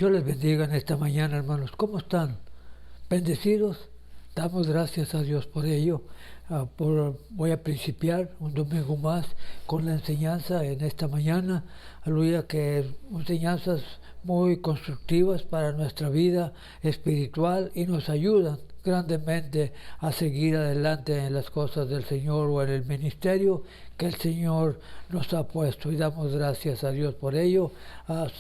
Dios les bendiga en esta mañana, hermanos. ¿Cómo están? ¿Bendecidos? Damos gracias a Dios por ello. Voy a principiar un domingo más con la enseñanza en esta mañana. Aleluya, que enseñanzas muy constructivas para nuestra vida espiritual y nos ayudan grandemente a seguir adelante en las cosas del Señor o en el ministerio que el Señor nos ha puesto, y damos gracias a Dios por ello.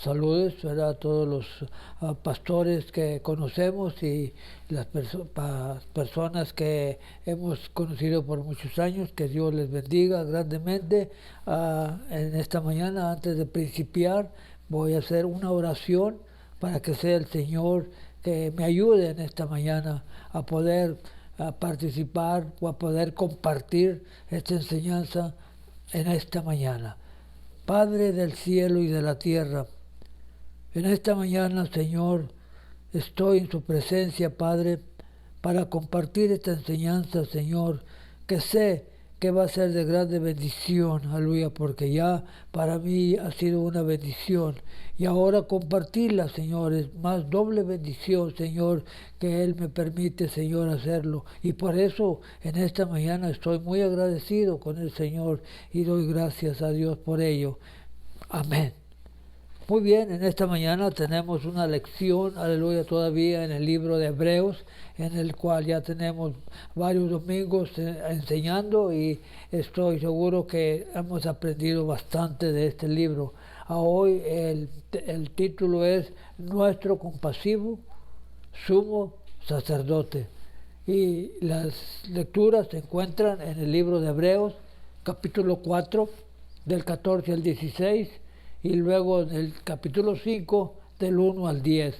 Saludos, ¿verdad?, a todos los pastores que conocemos y las personas que hemos conocido por muchos años. Que Dios les bendiga grandemente. En esta mañana, antes de principiar, voy a hacer una oración para que sea el Señor que me ayude en esta mañana a poder participar o a poder compartir esta enseñanza en esta mañana. Padre del cielo y de la tierra, en esta mañana, Señor, estoy en tu presencia, Padre, para compartir esta enseñanza, Señor, que sé que va a ser de grande bendición, aleluya, porque ya para mí ha sido una bendición. Y ahora compartirla, Señor, es más doble bendición, Señor, que Él me permite, Señor, hacerlo. Y por eso en esta mañana estoy muy agradecido con el Señor y doy gracias a Dios por ello. Amén. Muy bien, en esta mañana tenemos una lección, aleluya, todavía en el libro de Hebreos, en el cual ya tenemos varios domingos enseñando, y estoy seguro que hemos aprendido bastante de este libro. Hoy el título es Nuestro compasivo sumo sacerdote, y las lecturas se encuentran en el libro de Hebreos, capítulo 4, del 14 al 16, y luego en el capítulo 5, del 1 al 10.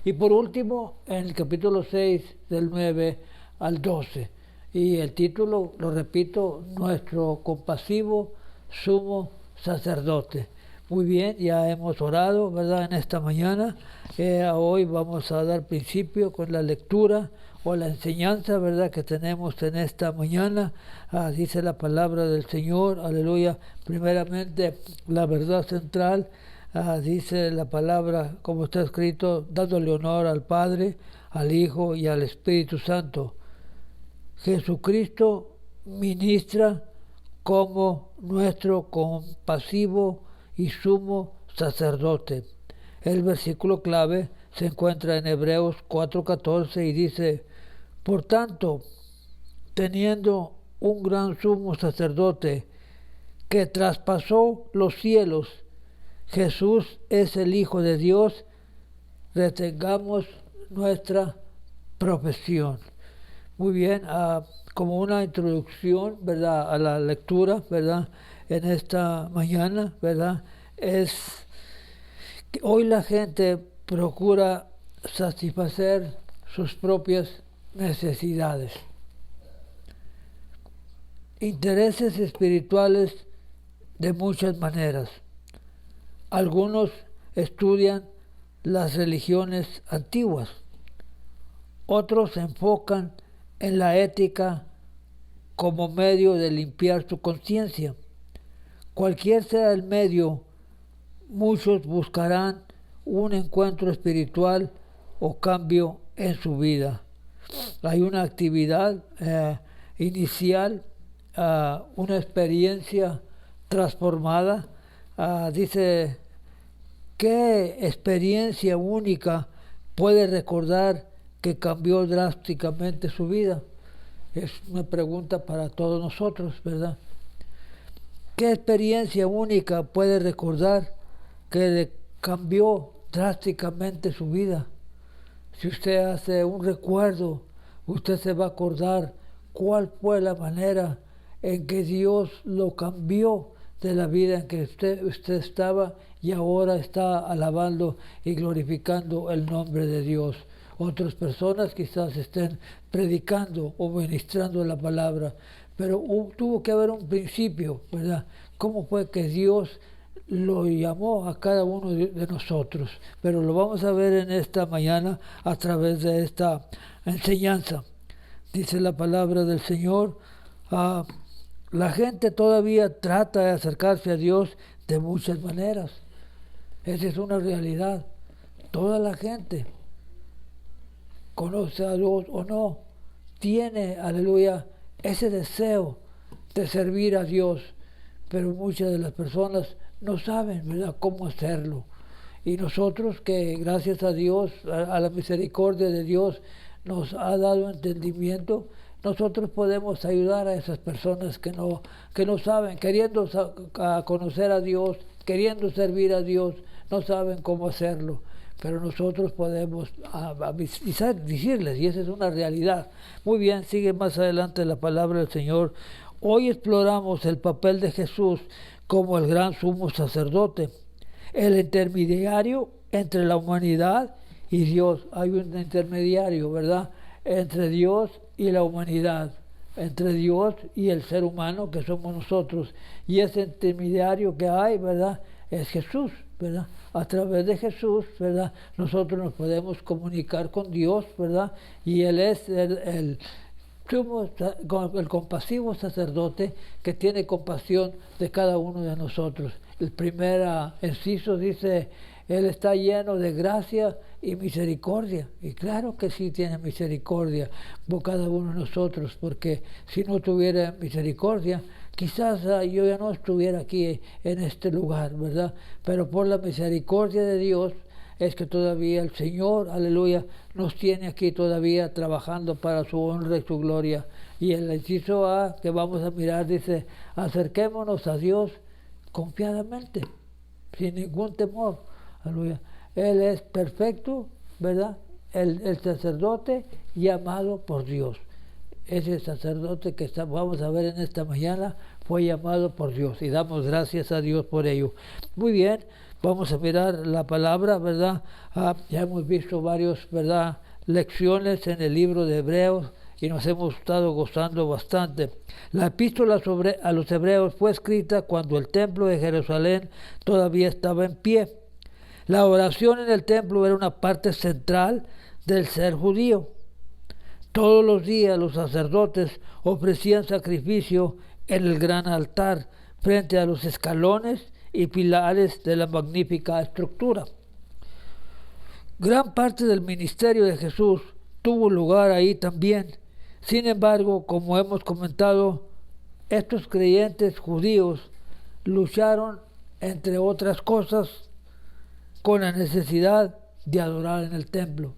Y por último, en el capítulo 6, del 9 al 12. Y el título, lo repito, Nuestro compasivo sumo sacerdote. Muy bien, ya hemos orado, ¿verdad?, en esta mañana. Hoy vamos a dar principio con la lectura o la enseñanza, ¿verdad?, que tenemos en esta mañana. Dice la palabra del Señor, aleluya. Primeramente, la verdad central, dice la palabra, como está escrito, dándole honor al Padre, al Hijo y al Espíritu Santo. Jesucristo ministra como nuestro compasivo y sumo sacerdote. El versículo clave se encuentra en Hebreos 4:14 y dice: por tanto, teniendo un gran sumo sacerdote que traspasó los cielos, Jesús es el Hijo de Dios, retengamos nuestra profesión. Muy bien, como una introducción, ¿verdad?, a la lectura, ¿verdad?, en esta mañana, ¿verdad?, es que hoy la gente procura satisfacer sus propias necesidades, intereses espirituales de muchas maneras. Algunos estudian las religiones antiguas, otros se enfocan en la ética como medio de limpiar su conciencia. Cualquier sea el medio, muchos buscarán un encuentro espiritual o cambio en su vida. Hay una actividad inicial, una experiencia transformada. Dice, ¿qué experiencia única puede recordar que cambió drásticamente su vida? Es una pregunta para todos nosotros, ¿verdad? ¿Qué experiencia única puede recordar que cambió drásticamente su vida? Si usted hace un recuerdo, usted se va a acordar cuál fue la manera en que Dios lo cambió de la vida en que usted estaba, y ahora está alabando y glorificando el nombre de Dios. Otras personas quizás estén predicando o ministrando la palabra, pero tuvo que haber un principio, ¿verdad? ¿Cómo fue que Dios lo llamó a cada uno de nosotros? Pero lo vamos a ver en esta mañana a través de esta enseñanza. Dice la palabra del Señor, la gente todavía trata de acercarse a Dios de muchas maneras. Esa es una realidad. Toda la gente conoce a Dios o no, tiene, aleluya, ese deseo de servir a Dios, pero muchas de las personas no saben, ¿verdad?, cómo hacerlo. Y nosotros que gracias a Dios, a la misericordia de Dios, nos ha dado entendimiento, nosotros podemos ayudar a esas personas que no saben, queriendo conocer a Dios, queriendo servir a Dios, no saben cómo hacerlo. Pero nosotros podemos decirles, y esa es una realidad. Muy bien, sigue más adelante la palabra del Señor. Hoy exploramos el papel de Jesús como el gran sumo sacerdote, el intermediario entre la humanidad y Dios. Hay un intermediario, ¿verdad?, entre Dios y la humanidad, entre Dios y el ser humano que somos nosotros. Y ese intermediario que hay, ¿verdad?, es Jesús, ¿verdad? A través de Jesús, ¿verdad?, nosotros nos podemos comunicar con Dios, ¿verdad? Y Él es el compasivo sacerdote que tiene compasión de cada uno de nosotros. El primer inciso dice, Él está lleno de gracia y misericordia. Y claro que sí tiene misericordia por cada uno de nosotros, porque si no tuviera misericordia, quizás yo ya no estuviera aquí en este lugar, ¿verdad? Pero por la misericordia de Dios es que todavía el Señor, aleluya, nos tiene aquí todavía trabajando para su honra y su gloria. Y el inciso A que vamos a mirar dice, acerquémonos a Dios confiadamente, sin ningún temor. Aleluya. Él es perfecto, ¿verdad? El sacerdote llamado por Dios. Ese sacerdote que vamos a ver en esta mañana fue llamado por Dios y damos gracias a Dios por ello. Muy bien, vamos a mirar la palabra, ¿verdad? Ya hemos visto varios, ¿verdad?, lecciones en el libro de Hebreos y nos hemos estado gozando bastante. La epístola a los Hebreos fue escrita cuando el templo de Jerusalén todavía estaba en pie. La oración en el templo era una parte central del ser judío. Todos los días los sacerdotes ofrecían sacrificio en el gran altar frente a los escalones y pilares de la magnífica estructura. Gran parte del ministerio de Jesús tuvo lugar ahí también. Sin embargo, como hemos comentado, estos creyentes judíos lucharon, entre otras cosas, con la necesidad de adorar en el templo.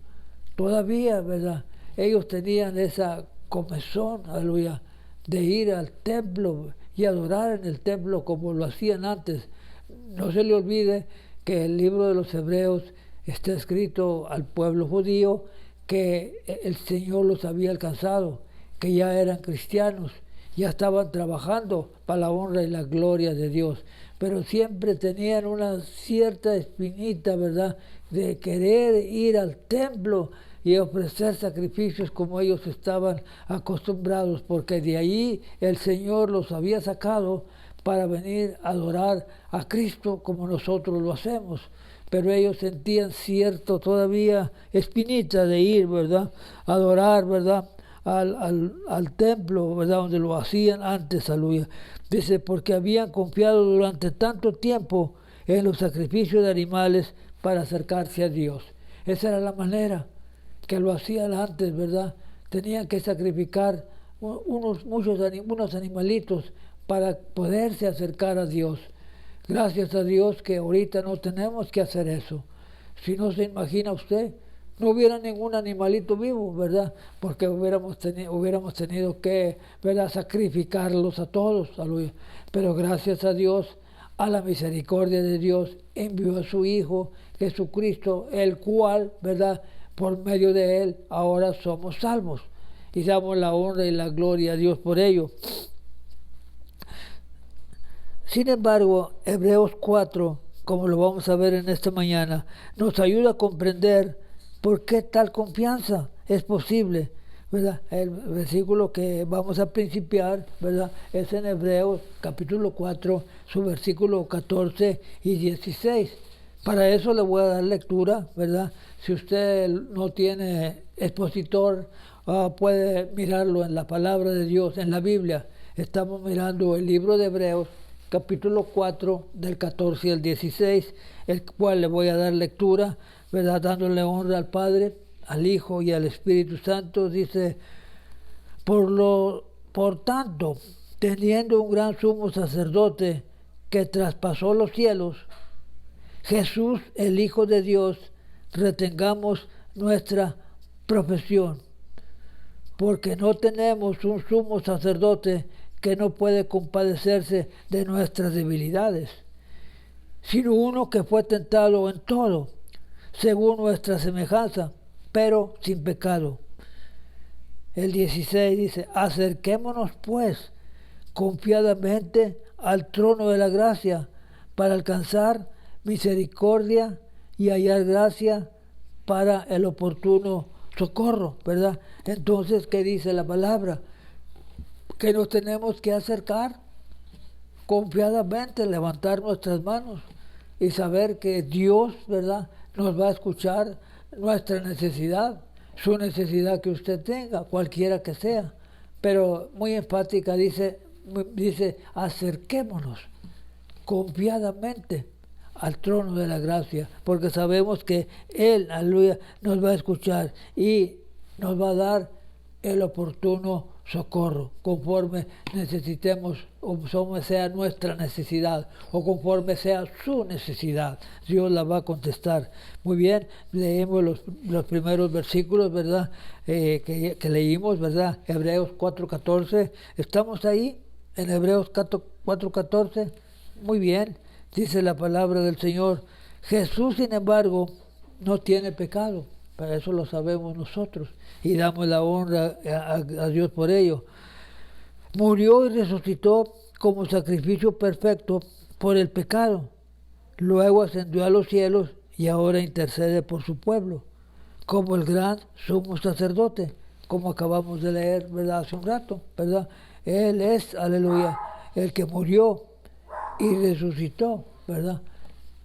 Todavía, ¿verdad?, ellos tenían esa comezón, aleluya, de ir al templo y adorar en el templo como lo hacían antes. No se le olvide que el libro de los Hebreos está escrito al pueblo judío, que el Señor los había alcanzado, que ya eran cristianos, ya estaban trabajando para la honra y la gloria de Dios, pero siempre tenían una cierta espinita, ¿verdad?, de querer ir al templo y ofrecer sacrificios como ellos estaban acostumbrados, porque de ahí el Señor los había sacado para venir a adorar a Cristo como nosotros lo hacemos. Pero ellos sentían cierto todavía espinita de ir, ¿verdad?, a adorar, ¿verdad?, al templo, ¿verdad?, donde lo hacían antes, aleluya. Dice, porque habían confiado durante tanto tiempo en los sacrificios de animales para acercarse a Dios. Esa era la manera que lo hacían antes, ¿verdad? Tenían que sacrificar unos animalitos para poderse acercar a Dios. Gracias a Dios que ahorita no tenemos que hacer eso. Si no se imagina usted, no hubiera ningún animalito vivo, ¿verdad? Porque hubiéramos tenido que, ¿verdad?, sacrificarlos a todos, aleluya. Pero gracias a Dios, a la misericordia de Dios, envió a su Hijo Jesucristo, el cual, ¿verdad?, por medio de Él ahora somos salvos. Y damos la honra y la gloria a Dios por ello. Sin embargo, Hebreos 4, como lo vamos a ver en esta mañana, nos ayuda a comprender por qué tal confianza es posible, ¿verdad? El versículo que vamos a principiar, ¿verdad?, es en Hebreos capítulo 4, su versículo 14 y 16. Para eso le voy a dar lectura, ¿verdad? Si usted no tiene expositor, puede mirarlo en la palabra de Dios, en la Biblia. Estamos mirando el libro de Hebreos, capítulo 4, del 14 al 16, el cual le voy a dar lectura, ¿verdad? Dándole honra al Padre, al Hijo y al Espíritu Santo. Dice: por tanto, teniendo un gran sumo sacerdote que traspasó los cielos, Jesús, el Hijo de Dios, retengamos nuestra profesión, porque no tenemos un sumo sacerdote que no puede compadecerse de nuestras debilidades, sino uno que fue tentado en todo, según nuestra semejanza, pero sin pecado. El 16 dice: acerquémonos pues confiadamente al trono de la gracia para alcanzar misericordia y hallar gracia para el oportuno socorro, ¿verdad? Entonces, ¿qué dice la palabra? Que nos tenemos que acercar confiadamente, levantar nuestras manos y saber que Dios, ¿verdad?, nos va a escuchar nuestra necesidad, su necesidad que usted tenga, cualquiera que sea. Pero muy enfática dice, acerquémonos confiadamente al trono de la gracia, porque sabemos que Él, aleluya, nos va a escuchar y nos va a dar el oportuno socorro, conforme necesitemos, o conforme sea nuestra necesidad, o conforme sea su necesidad. Dios la va a contestar. Muy bien, leemos los primeros versículos, ¿verdad? Que leímos, ¿verdad? Hebreos 4:14. ¿Estamos ahí? En Hebreos 4:14. Muy bien, dice la palabra del Señor: Jesús, sin embargo, no tiene pecado. Para eso lo sabemos nosotros y damos la honra a Dios por ello. Murió y resucitó como sacrificio perfecto por el pecado. Luego ascendió a los cielos y ahora intercede por su pueblo, como el gran sumo sacerdote, como acabamos de leer, ¿verdad?, hace un rato, ¿verdad? Él es, aleluya, el que murió y resucitó, ¿verdad?,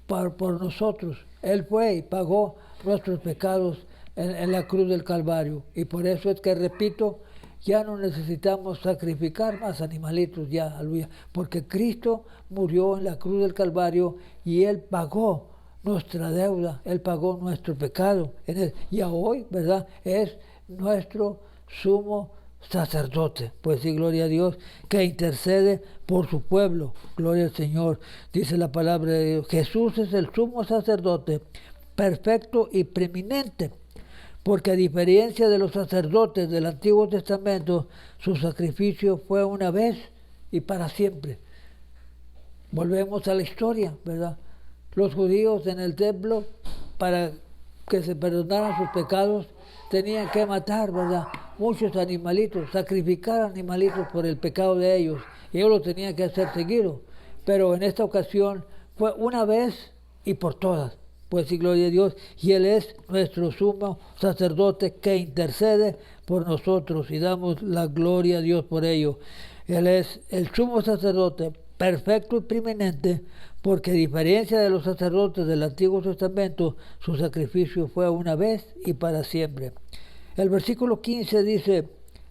por nosotros. Él fue y pagó nuestros pecados en la cruz del Calvario. Y por eso es que, repito, ya no necesitamos sacrificar más animalitos, ya, aleluya, porque Cristo murió en la cruz del Calvario y Él pagó nuestra deuda, Él pagó nuestro pecado. Y hoy, ¿verdad?, es nuestro sumo sacerdote. Pues sí, gloria a Dios, que intercede por su pueblo. Gloria al Señor. Dice la palabra de Dios: Jesús es el sumo sacerdote perfecto y preeminente, porque a diferencia de los sacerdotes del Antiguo Testamento, su sacrificio fue una vez y para siempre. Volvemos a la historia, ¿verdad? Los judíos en el templo, para que se perdonaran sus pecados, tenían que matar, ¿verdad?, muchos animalitos, sacrificar animalitos por el pecado de ellos, y ellos lo tenían que hacer seguido. Pero en esta ocasión fue una vez y por todas. Pues sí, gloria a Dios, y Él es nuestro sumo sacerdote que intercede por nosotros, y damos la gloria a Dios por ello. Él es el sumo sacerdote perfecto y preeminente, porque a diferencia de los sacerdotes del Antiguo Testamento, su sacrificio fue una vez y para siempre. El versículo 15 dice: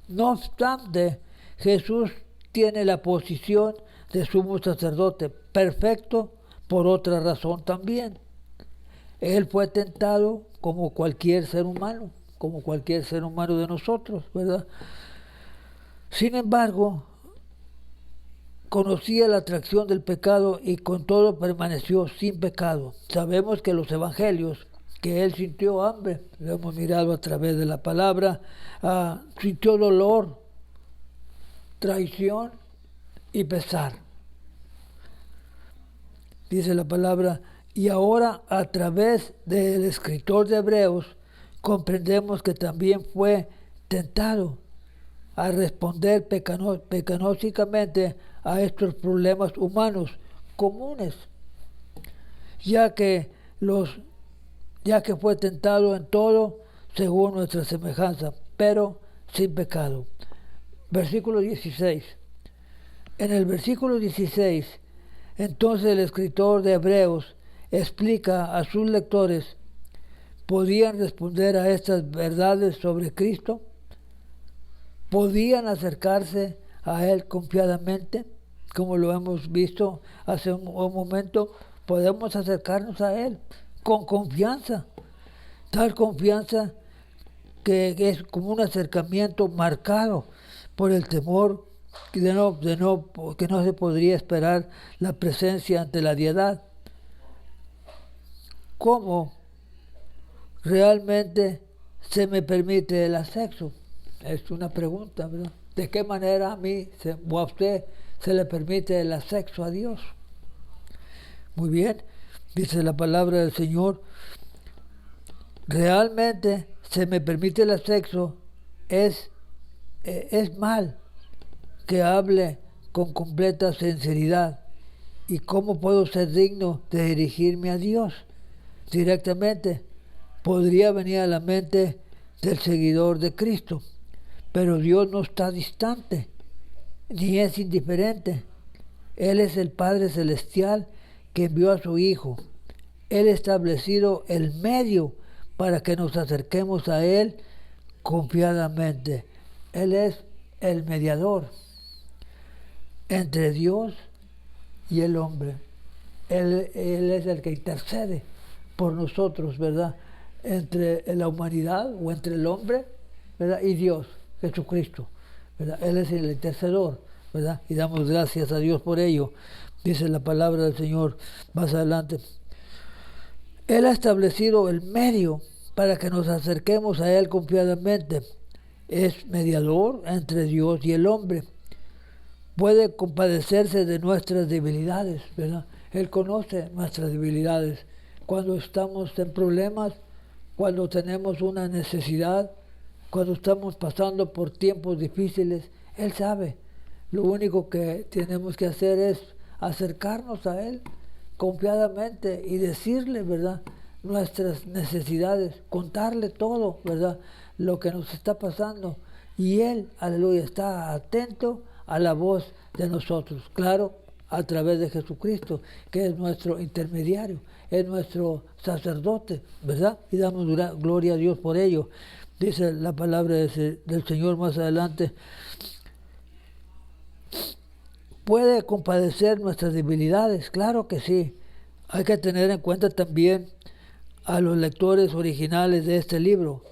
no obstante, Jesús tiene la posición de sumo sacerdote perfecto por otra razón también. Él fue tentado como cualquier ser humano de nosotros, ¿verdad? Sin embargo, conocía la atracción del pecado y con todo permaneció sin pecado. Sabemos que los evangelios, que Él sintió hambre, lo hemos mirado a través de la palabra, sintió dolor, traición y pesar. Dice la palabra: y ahora, a través del escritor de Hebreos, comprendemos que también fue tentado a responder pecanósicamente a estos problemas humanos comunes, ya que fue tentado en todo según nuestra semejanza, pero sin pecado. Versículo 16. En el versículo 16, entonces el escritor de Hebreos explica a sus lectores: ¿podían responder a estas verdades sobre Cristo? ¿Podían acercarse a Él confiadamente? como lo hemos visto hace un momento, podemos acercarnos a Él con confianza, tal confianza que es como un acercamiento marcado por el temor que no se podría esperar la presencia ante la deidad. ¿Cómo realmente se me permite el sexo? Es una pregunta, ¿verdad? ¿De qué manera a mí o a usted se le permite el sexo a Dios? Muy bien, dice la palabra del Señor, realmente se me permite el sexo, es mal que hable con completa sinceridad. ¿Y cómo puedo ser digno de dirigirme a Dios directamente? Podría venir a la mente del seguidor de Cristo, pero Dios no está distante, ni es indiferente. Él es el Padre Celestial que envió a su Hijo. Él ha establecido el medio para que nos acerquemos a Él confiadamente. Él es el mediador entre Dios y el hombre. Él es el que intercede por nosotros, ¿verdad? Entre la humanidad o entre el hombre, ¿verdad? Y Dios, Jesucristo, ¿verdad? Él es el intercedor, ¿verdad? Y damos gracias a Dios por ello. Dice la palabra del Señor más adelante. Él ha establecido el medio para que nos acerquemos a Él confiadamente. Es mediador entre Dios y el hombre. Puede compadecerse de nuestras debilidades, ¿verdad? Él conoce nuestras debilidades. Cuando estamos en problemas, cuando tenemos una necesidad, cuando estamos pasando por tiempos difíciles, Él sabe. Lo único que tenemos que hacer es acercarnos a Él confiadamente y decirle, ¿verdad?, nuestras necesidades, contarle todo, ¿verdad?, lo que nos está pasando. Y Él, aleluya, está atento a la voz de nosotros, claro, a través de Jesucristo, que es nuestro intermediario, es nuestro sacerdote, ¿verdad? Y damos gloria a Dios por ello. Dice la palabra del Señor más adelante, puede compadecer nuestras debilidades, claro que sí. Hay que tener en cuenta también a los lectores originales de este libro.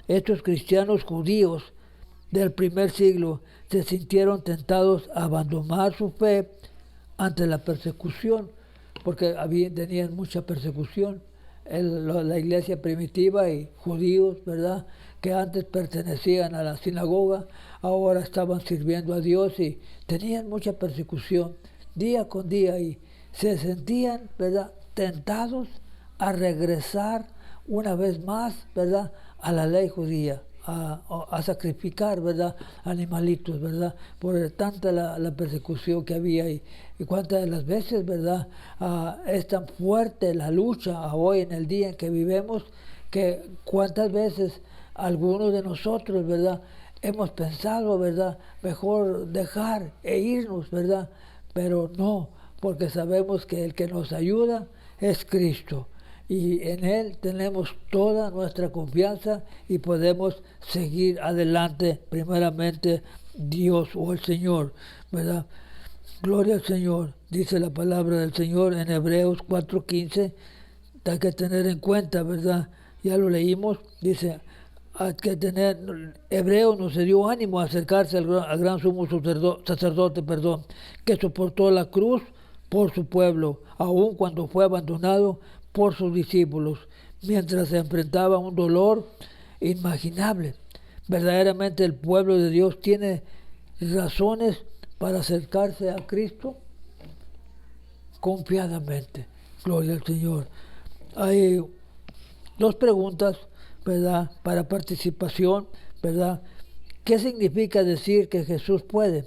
Estos cristianos judíos del primer siglo se sintieron tentados a abandonar su fe ante la persecución, porque tenían mucha persecución. La iglesia primitiva y judíos, ¿verdad?, que antes pertenecían a la sinagoga, ahora estaban sirviendo a Dios y tenían mucha persecución día con día y se sentían, ¿verdad?, tentados a regresar una vez más, ¿verdad?, a la ley judía, a sacrificar, ¿verdad?, animalitos, ¿verdad?, por tanta la persecución que había y cuántas de las veces, ¿verdad?, es tan fuerte la lucha hoy en el día en que vivimos, que cuántas veces algunos de nosotros, ¿verdad?, hemos pensado, ¿verdad?, mejor dejar e irnos, ¿verdad?, pero no, porque sabemos que el que nos ayuda es Cristo. Y en Él tenemos toda nuestra confianza y podemos seguir adelante, primeramente Dios o el Señor, ¿verdad? Gloria al Señor, dice la palabra del Señor en Hebreos 4:15, hay que tener en cuenta, ¿verdad? Ya lo leímos, dice, hay que tener, Hebreos nos dio ánimo a acercarse al gran sumo sacerdote, que soportó la cruz por su pueblo, aun cuando fue abandonado por sus discípulos, mientras se enfrentaba a un dolor inimaginable. Verdaderamente el pueblo de Dios tiene razones para acercarse a Cristo confiadamente. Gloria al Señor. Hay dos preguntas, ¿verdad?, para participación, ¿verdad? ¿Qué significa decir que Jesús puede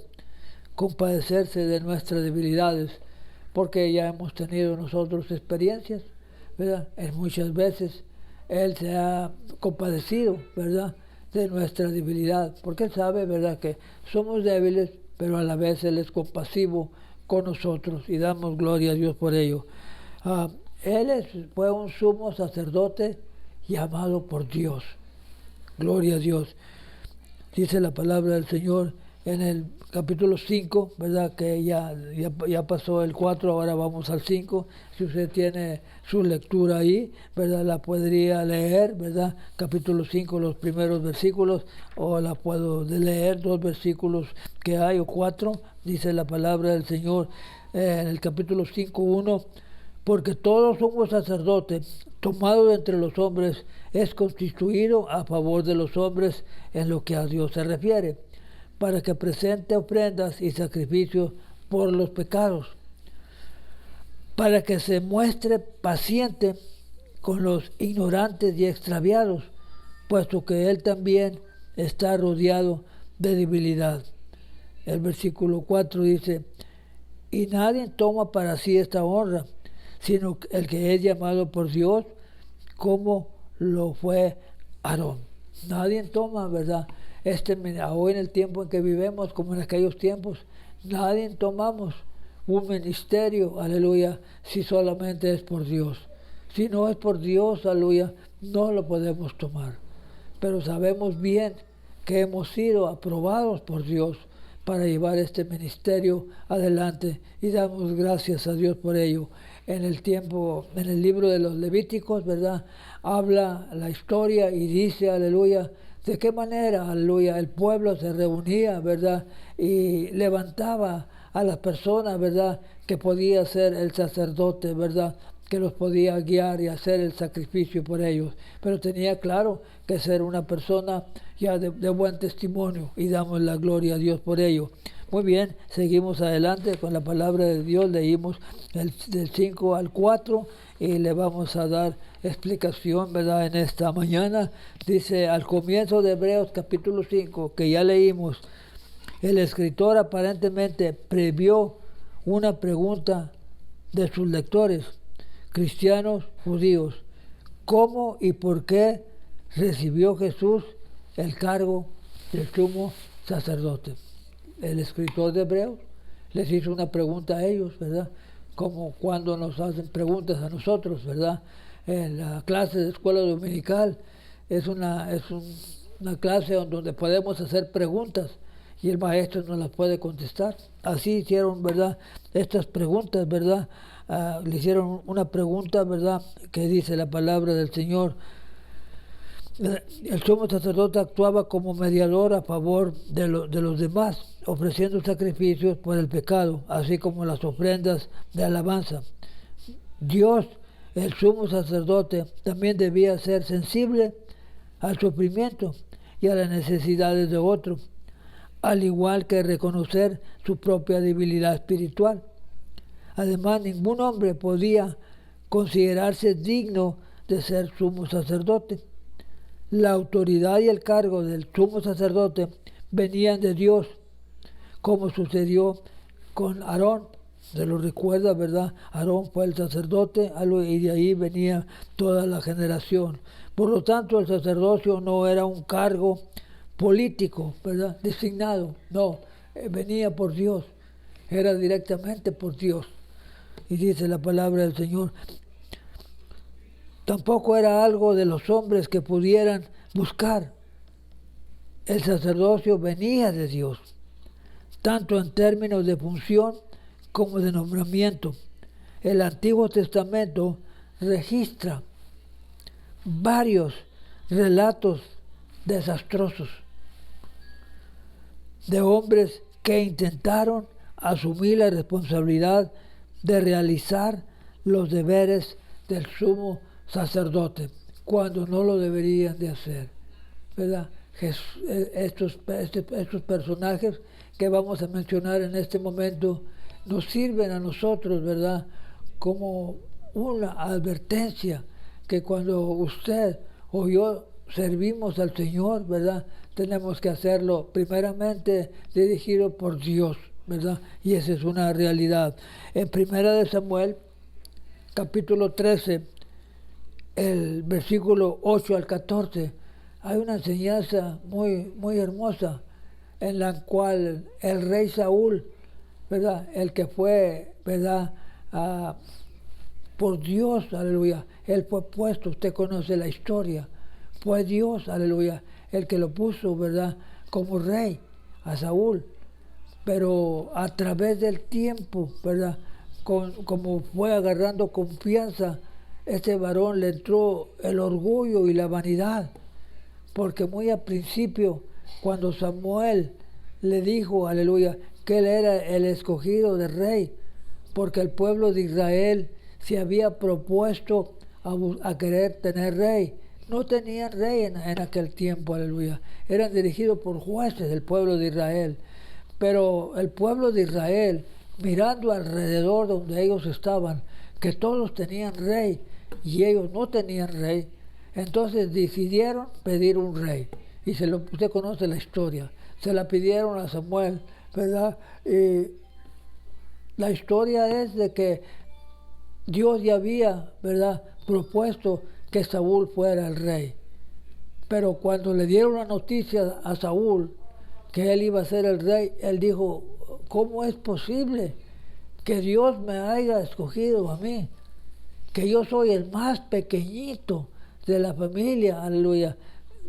compadecerse de nuestras debilidades? Porque ya hemos tenido nosotros experiencias, ¿verdad? En muchas veces Él se ha compadecido, ¿verdad?, de nuestra debilidad, porque Él sabe, ¿verdad?, que somos débiles, pero a la vez Él es compasivo con nosotros y damos gloria a Dios por ello. Él fue un sumo sacerdote llamado por Dios. Gloria a Dios. Dice la palabra del Señor en el capítulo 5, ¿verdad? Que ya pasó el 4, ahora vamos al 5. Si usted tiene su lectura ahí, ¿verdad? La podría leer, ¿verdad? Capítulo 5, los primeros versículos, o la puedo leer, 2 versículos que hay, o 4, dice la palabra del Señor en el capítulo 5, 1. Porque todo sumo sacerdote, tomado de entre los hombres, es constituido a favor de los hombres en lo que a Dios se refiere, para que presente ofrendas y sacrificios por los pecados, para que se muestre paciente con los ignorantes y extraviados, puesto que Él también está rodeado de debilidad. El versículo 4 dice, y nadie toma para sí esta honra, sino el que es llamado por Dios, como lo fue Aarón. Nadie toma, ¿verdad? Hoy en el tiempo en que vivimos, como en aquellos tiempos, nadie tomamos un ministerio, aleluya, si solamente es por Dios. Si no es por Dios, aleluya, no lo podemos tomar. Pero sabemos bien que hemos sido aprobados por Dios para llevar este ministerio adelante y damos gracias a Dios por ello. En el libro de los Levíticos, ¿verdad? Habla la historia y dice, aleluya, de qué manera, aleluya, el pueblo se reunía, ¿verdad? Y levantaba a las personas, ¿verdad? Que podía ser el sacerdote, ¿verdad? Que los podía guiar y hacer el sacrificio por ellos. Pero tenía claro que ser una persona ya de buen testimonio y damos la gloria a Dios por ello. Muy bien, seguimos adelante con la palabra de Dios, leímos del 5 al 4 y le vamos a dar explicación, ¿verdad? En esta mañana dice al comienzo de Hebreos capítulo 5, que ya leímos, el escritor aparentemente previó una pregunta de sus lectores, cristianos judíos, ¿cómo y por qué recibió Jesús el cargo del sumo sacerdote? El escritor de Hebreos les hizo una pregunta a ellos, ¿verdad? Como cuando nos hacen preguntas a nosotros, ¿verdad? En la clase de escuela dominical es una clase donde podemos hacer preguntas y el maestro nos las puede contestar. Así hicieron, ¿verdad? Estas preguntas, ¿verdad? Le hicieron una pregunta, ¿verdad? Que dice la palabra del Señor. El sumo sacerdote actuaba como mediador a favor de los demás, ofreciendo sacrificios por el pecado, así como las ofrendas de alabanza. Dios, el sumo sacerdote, también debía ser sensible al sufrimiento y a las necesidades de otros, al igual que reconocer su propia debilidad espiritual. Además, ningún hombre podía considerarse digno de ser sumo sacerdote. La autoridad y el cargo del sumo sacerdote venían de Dios, como sucedió con Aarón. Se lo recuerda, ¿verdad? Aarón fue el sacerdote y de ahí venía toda la generación. Por lo tanto, el sacerdocio no era un cargo político, ¿verdad? Designado. No, venía por Dios. Era directamente por Dios. Y dice la palabra del Señor, tampoco era algo de los hombres que pudieran buscar. El sacerdocio venía de Dios, tanto en términos de función como de nombramiento. El Antiguo Testamento registra varios relatos desastrosos de hombres que intentaron asumir la responsabilidad de realizar los deberes del sumo sacerdote cuando no lo deberían de hacer, ¿verdad? Estos personajes que vamos a mencionar en este momento nos sirven a nosotros, ¿verdad? Como una advertencia que cuando usted o yo servimos al Señor, ¿verdad? Tenemos que hacerlo primeramente dirigido por Dios, ¿verdad? Y esa es una realidad. En 1 Samuel, capítulo 13, el versículo 8 al 14, hay una enseñanza muy hermosa en la cual el rey Saúl, ¿verdad? El que fue, ¿verdad? Por Dios, aleluya, él fue puesto, usted conoce la historia, fue Dios, aleluya, el que lo puso, ¿verdad? Como rey a Saúl. pero a través del tiempo, ¿verdad? Como fue agarrando confianza, este varón le entró el orgullo y la vanidad, porque muy al principio, cuando Samuel le dijo, aleluya, que él era el escogido de rey, porque el pueblo de Israel se había propuesto a querer tener rey. No tenían rey en aquel tiempo, aleluya. Eran dirigidos por jueces del pueblo de Israel. Pero el pueblo de Israel, mirando alrededor donde ellos estaban, que todos tenían rey y ellos no tenían rey, entonces decidieron pedir un rey. Y usted conoce la historia. Se la pidieron a Samuel, ¿verdad? La historia es de que Dios ya había, ¿verdad?, propuesto que Saúl fuera el rey. Pero cuando le dieron la noticia a Saúl que él iba a ser el rey, él dijo, ¿cómo es posible que Dios me haya escogido a mí? Que yo soy el más pequeñito de la familia, aleluya,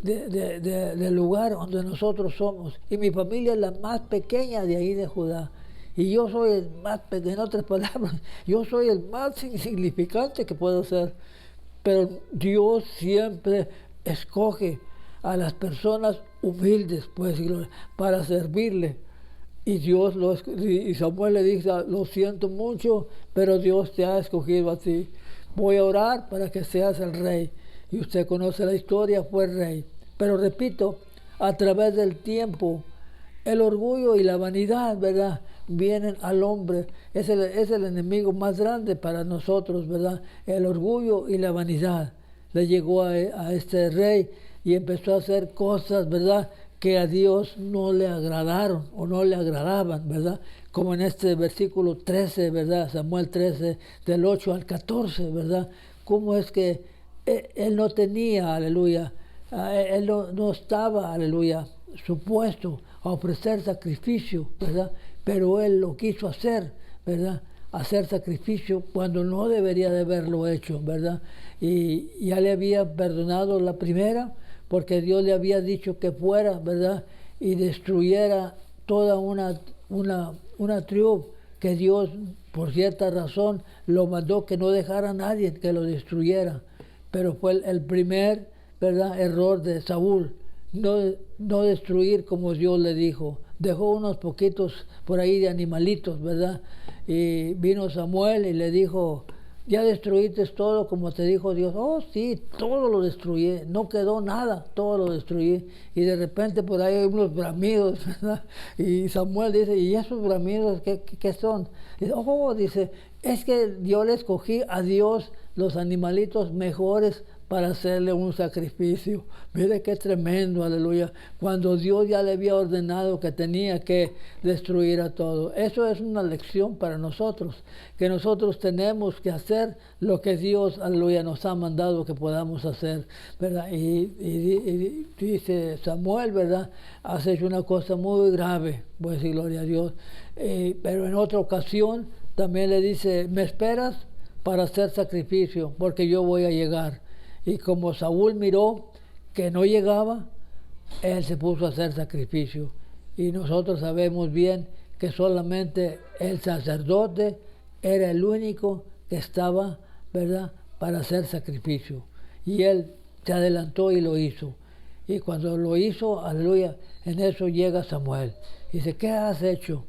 del lugar donde nosotros somos. Y mi familia es la más pequeña de ahí de Judá. Y yo soy el más pequeño, en otras palabras, yo soy el más insignificante que puedo ser. Pero Dios siempre escoge a las personas humildes, pues, para servirle. Y y Samuel le dijo, lo siento mucho, pero Dios te ha escogido a ti. Voy a orar para que seas el rey. Y usted conoce la historia, fue rey. Pero repito, a través del tiempo, el orgullo y la vanidad, ¿verdad?, vienen al hombre. Es el enemigo más grande para nosotros, ¿verdad? El orgullo y la vanidad. Le llegó a este rey y empezó a hacer cosas, ¿verdad?, que a Dios no le agradaron o no le agradaban, ¿verdad? Como en este versículo 13, ¿verdad? Samuel 13, del 8 al 14, ¿verdad? Cómo es que él no tenía, aleluya, él no estaba, aleluya, supuesto a ofrecer sacrificio, ¿verdad? Pero él lo quiso hacer, ¿verdad? Hacer sacrificio cuando no debería de haberlo hecho, ¿verdad? Y ya le había perdonado la primera, porque Dios le había dicho que fuera, ¿verdad?, y destruyera toda una tribu, que Dios, por cierta razón, lo mandó que no dejara a nadie que lo destruyera. Pero fue el primer, ¿verdad?, error de Saúl, no destruir como Dios le dijo. Dejó unos poquitos por ahí de animalitos, ¿verdad? Y vino Samuel y le dijo, ¿ya destruiste todo como te dijo Dios? Oh, sí, todo lo destruí, no quedó nada, todo lo destruí. Y de repente por ahí hay unos bramidos, ¿verdad? Y Samuel dice, ¿y esos bramidos qué son? Y dice, es que yo le escogí a Dios los animalitos mejores para hacerle un sacrificio. Mire qué tremendo, aleluya, cuando Dios ya le había ordenado que tenía que destruir a todo. Eso es una lección para nosotros, que nosotros tenemos que hacer lo que Dios, aleluya, nos ha mandado que podamos hacer, ¿verdad? Y dice Samuel, ¿verdad?, has hecho una cosa muy grave, voy a decir gloria a Dios, pero en otra ocasión también le dice, ¿me esperas para hacer sacrificio? Porque yo voy a llegar. Y como Saúl miró que no llegaba, él se puso a hacer sacrificio. Y nosotros sabemos bien que solamente el sacerdote era el único que estaba, ¿verdad?, para hacer sacrificio. Y él se adelantó y lo hizo. Y cuando lo hizo, aleluya, en eso llega Samuel. Y dice, ¿qué has hecho?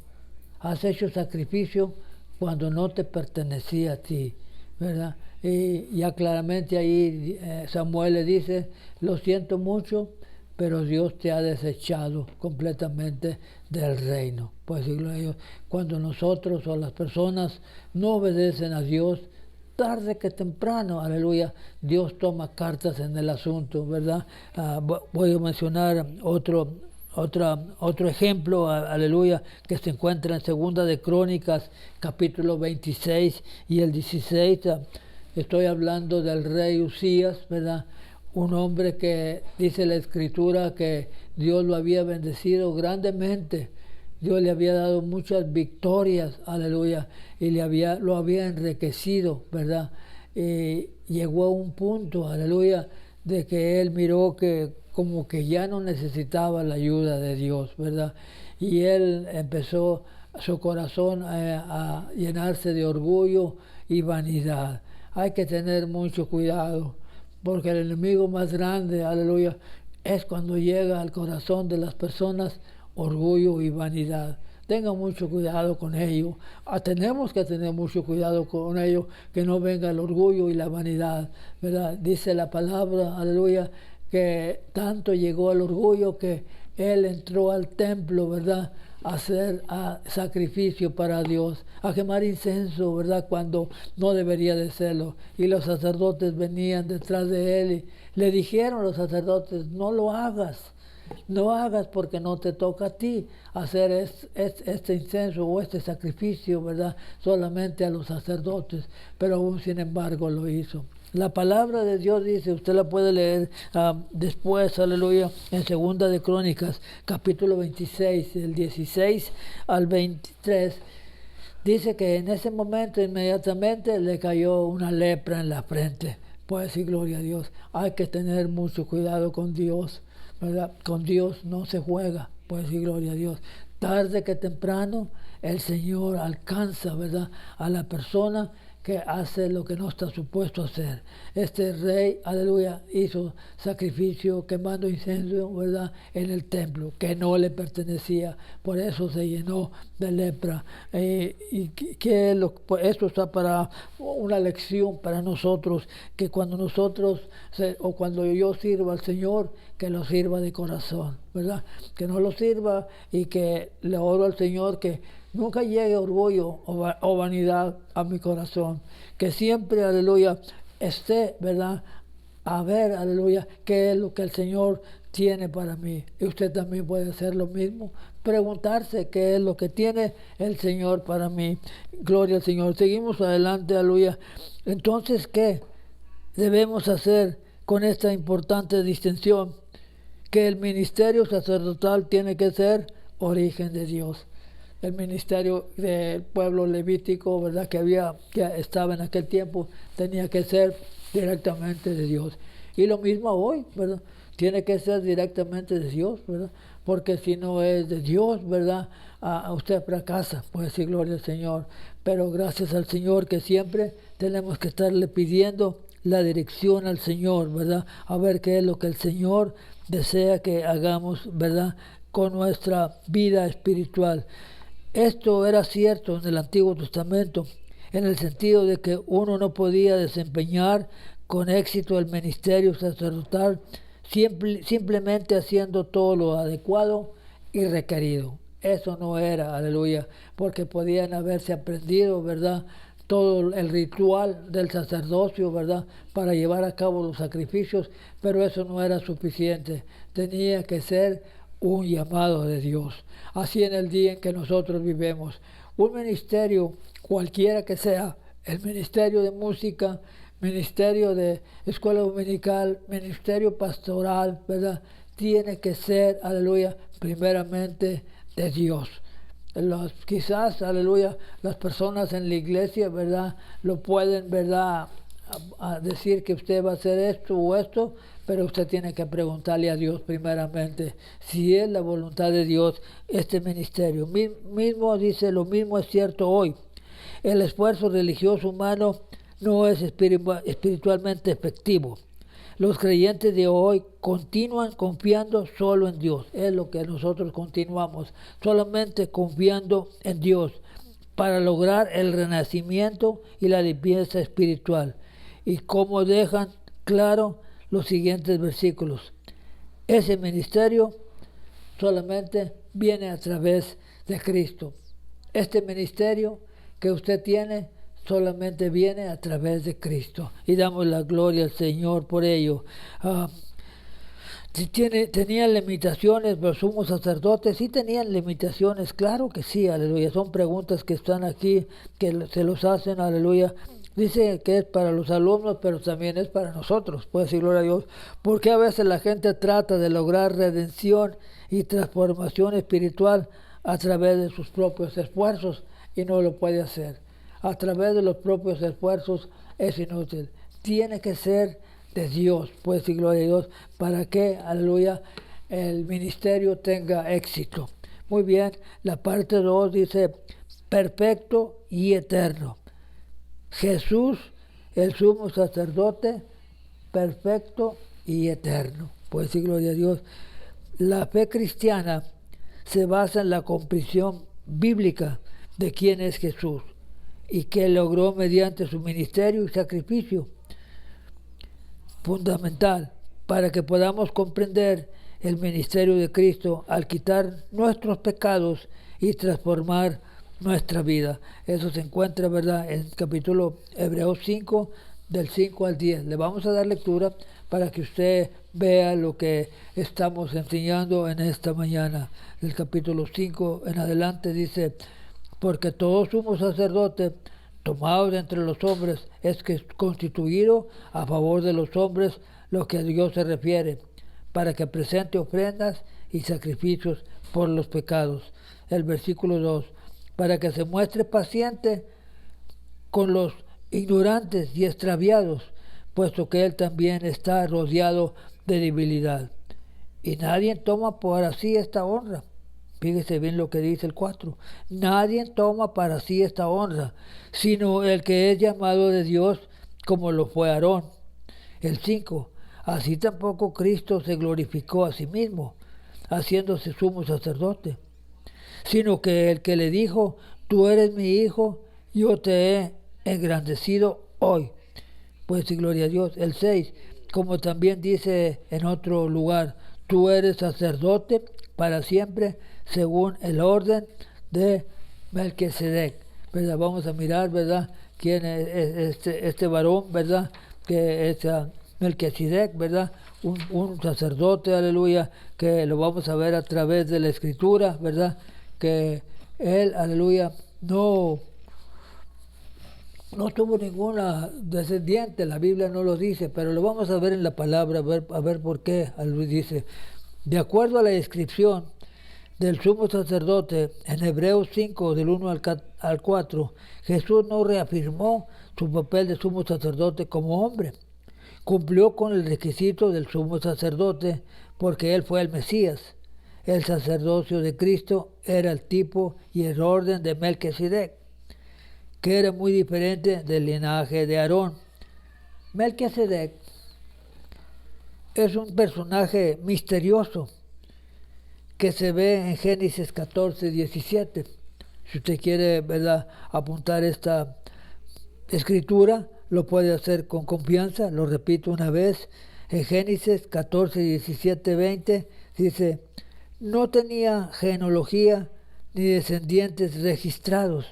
Has hecho sacrificio cuando no te pertenecía a ti, ¿verdad? Y ya claramente ahí Samuel le dice, lo siento mucho, pero Dios te ha desechado completamente del reino. Pues cuando nosotros o las personas no obedecen a Dios, tarde que temprano, aleluya, Dios toma cartas en el asunto, ¿verdad? Voy a mencionar otro ejemplo, aleluya, que se encuentra en Segunda de Crónicas, capítulo 26 y el 16. Estoy hablando del rey Usías, ¿verdad? Un hombre que dice la Escritura que Dios lo había bendecido grandemente. Dios le había dado muchas victorias, aleluya, y lo había enriquecido, ¿verdad? Y llegó a un punto, aleluya, de que él miró que como que ya no necesitaba la ayuda de Dios, ¿verdad? y él empezó su corazón a llenarse de orgullo y vanidad. Hay que tener mucho cuidado, porque el enemigo más grande, aleluya, es cuando llega al corazón de las personas orgullo y vanidad. Tengan mucho cuidado con ello. Tenemos que tener mucho cuidado con ello, que no venga el orgullo y la vanidad, ¿verdad? Dice la palabra, aleluya, que tanto llegó el orgullo que él entró al templo, ¿verdad?, a hacer sacrificio para Dios, a quemar incenso, ¿verdad?, cuando no debería de serlo. Y los sacerdotes venían detrás de él y le dijeron a los sacerdotes, no lo hagas. No hagas porque no te toca a ti hacer este incenso o este sacrificio, ¿verdad?, solamente a los sacerdotes, pero aún sin embargo lo hizo. La palabra de Dios dice, usted la puede leer después, aleluya, en Segunda de Crónicas, capítulo 26, del 16 al 23, dice que en ese momento inmediatamente le cayó una lepra en la frente. Pues sí, gloria a Dios. Hay que tener mucho cuidado con Dios, ¿verdad? Con Dios no se juega, pues sí, gloria a Dios. Tarde que temprano el Señor alcanza, ¿verdad?, a la persona que hace lo que no está supuesto a hacer. Este rey, aleluya, hizo sacrificio quemando incenso, ¿verdad?, en el templo, que no le pertenecía. Por eso se llenó de lepra. Pues esto está para una lección para nosotros, que cuando nosotros, o cuando yo sirva al Señor, que lo sirva de corazón, ¿verdad? Que no lo sirva y que le oro al Señor que nunca llegue orgullo o vanidad a mi corazón. Que siempre, aleluya, esté, ¿verdad?, a ver, aleluya, qué es lo que el Señor tiene para mí. Y usted también puede hacer lo mismo. Preguntarse qué es lo que tiene el Señor para mí. Gloria al Señor. Seguimos adelante, aleluya. Entonces, ¿qué debemos hacer con esta importante distinción? Que el ministerio sacerdotal tiene que ser origen de Dios. El ministerio del pueblo levítico, ¿verdad?, que estaba en aquel tiempo, tenía que ser directamente de Dios. Y lo mismo hoy, ¿verdad? Tiene que ser directamente de Dios, ¿verdad? Porque si no es de Dios, ¿verdad?, usted fracasa, pues sí, gloria al Señor. Pero gracias al Señor que siempre tenemos que estarle pidiendo la dirección al Señor, ¿verdad? A ver qué es lo que el Señor desea que hagamos, ¿verdad?, con nuestra vida espiritual. Esto era cierto en el Antiguo Testamento, en el sentido de que uno no podía desempeñar con éxito el ministerio sacerdotal simplemente haciendo todo lo adecuado y requerido. Eso no era, aleluya, porque podían haberse aprendido, ¿verdad?, todo el ritual del sacerdocio, ¿verdad?, para llevar a cabo los sacrificios, pero eso no era suficiente. Tenía que ser un llamado de Dios. Así en el día en que nosotros vivimos, un ministerio cualquiera que sea, el ministerio de música, ministerio de escuela dominical, ministerio pastoral, ¿verdad?, tiene que ser, aleluya, primeramente de Dios. Quizás, aleluya, las personas en la iglesia, ¿verdad?, lo pueden, ¿verdad?, a decir que usted va a hacer esto o esto, pero usted tiene que preguntarle a Dios primeramente si es la voluntad de Dios este ministerio. Mismo dice, lo mismo es cierto hoy. El esfuerzo religioso humano no es espiritualmente efectivo. Los creyentes de hoy continúan confiando solo en Dios. Es lo que nosotros continuamos, solamente confiando en Dios para lograr el renacimiento y la limpieza espiritual. Y como dejan claro los siguientes versículos, ese ministerio solamente viene a través de Cristo. Este ministerio que usted tiene solamente viene a través de Cristo. Y damos la gloria al Señor por ello. ¿Tenían limitaciones los sumos sacerdotes? Sí tenían limitaciones, claro que sí, aleluya. Son preguntas que están aquí, que se los hacen, aleluya. Dice que es para los alumnos, pero también es para nosotros, puede decir gloria a Dios. Porque a veces la gente trata de lograr redención y transformación espiritual a través de sus propios esfuerzos y no lo puede hacer. A través de los propios esfuerzos es inútil. Tiene que ser de Dios, puede decir gloria a Dios, para que, aleluya, el ministerio tenga éxito. Muy bien, la parte 2 dice perfecto y eterno. Jesús, el sumo sacerdote, perfecto y eterno. Pues sí, gloria a Dios. La fe cristiana se basa en la comprensión bíblica de quién es Jesús y que logró mediante su ministerio y sacrificio fundamental para que podamos comprender el ministerio de Cristo al quitar nuestros pecados y transformar nuestra vida. Eso se encuentra, ¿verdad?, en capítulo Hebreos 5, del 5 al 10. Le vamos a dar lectura para que usted vea lo que estamos enseñando en esta mañana. Del capítulo 5 en adelante dice, porque todo sumo sacerdote tomado de entre los hombres es que es constituido a favor de los hombres, lo que a Dios se refiere, para que presente ofrendas y sacrificios por los pecados. El versículo 2, para que se muestre paciente con los ignorantes y extraviados, puesto que él también está rodeado de debilidad. Y nadie toma para sí esta honra. Fíjese bien lo que dice el 4. Nadie toma para sí esta honra, sino el que es llamado de Dios, como lo fue Aarón. El 5. Así tampoco Cristo se glorificó a sí mismo, haciéndose sumo sacerdote, sino que el que le dijo, tú eres mi hijo, yo te he engrandecido hoy. Pues sí, gloria a Dios. El 6. Como también dice en otro lugar, tú eres sacerdote para siempre, según el orden de Melquisedec, ¿verdad? Vamos a mirar, ¿verdad?, quién es este varón, ¿verdad?, que es Melquisedec, ¿verdad?, un sacerdote, aleluya, que lo vamos a ver a través de la Escritura, ¿verdad?, que él, aleluya, no tuvo ninguna descendiente, la Biblia no lo dice, pero lo vamos a ver en la palabra, a ver por qué. Dice, de acuerdo a la descripción del sumo sacerdote en Hebreos 5, del 1 al 4, Jesús no reafirmó su papel de sumo sacerdote como hombre. Cumplió con el requisito del sumo sacerdote porque él fue el Mesías. El sacerdocio de Cristo era el tipo y el orden de Melquisedec, que era muy diferente del linaje de Aarón. Melquisedec es un personaje misterioso que se ve en Génesis 14, 17. Si usted quiere, ¿verdad?, apuntar esta escritura, lo puede hacer con confianza. Lo repito una vez. En Génesis 14, 17, 20 dice, no tenía genealogía ni descendientes registrados.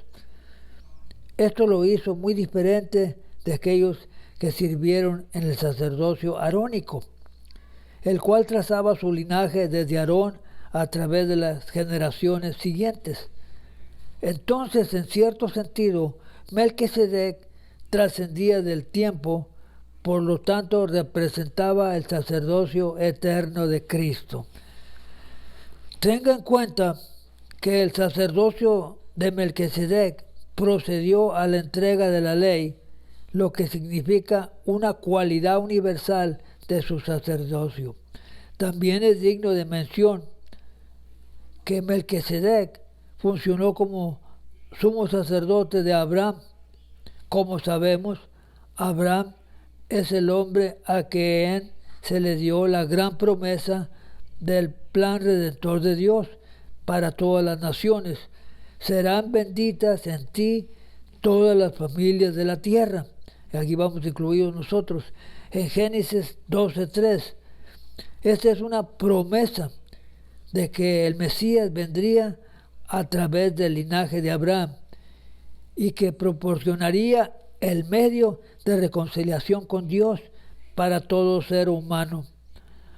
Esto lo hizo muy diferente de aquellos que sirvieron en el sacerdocio arónico, el cual trazaba su linaje desde Aarón a través de las generaciones siguientes. Entonces, en cierto sentido, Melquisedec trascendía del tiempo, por lo tanto representaba el sacerdocio eterno de Cristo. Tenga en cuenta que el sacerdocio de Melquisedec procedió a la entrega de la ley, lo que significa una cualidad universal de su sacerdocio. También es digno de mención que Melquisedec funcionó como sumo sacerdote de Abraham. Como sabemos, Abraham es el hombre a quien se le dio la gran promesa del plan redentor de Dios para todas las naciones. Serán benditas en ti todas las familias de la tierra. Aquí vamos incluidos nosotros. En Génesis 12:3. Esta es una promesa de que el Mesías vendría a través del linaje de Abraham y que proporcionaría el medio de reconciliación con Dios para todo ser humano.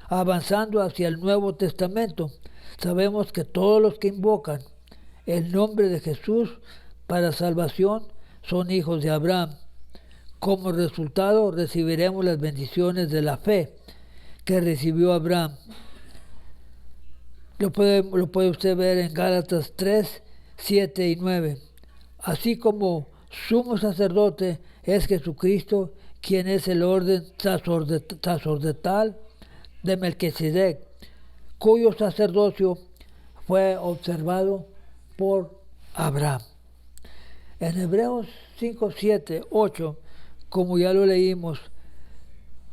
Avanzando hacia el Nuevo Testamento, sabemos que todos los que invocan el nombre de Jesús para salvación son hijos de Abraham. Como resultado recibiremos las bendiciones de la fe que recibió Abraham. Lo puede usted ver en Gálatas 3, 7 y 9. Así como sumo sacerdote es Jesucristo, quien es el orden sacerdotal de Melquisedec, cuyo sacerdocio fue observado por Abraham. En Hebreos 5, 7, 8, como ya lo leímos,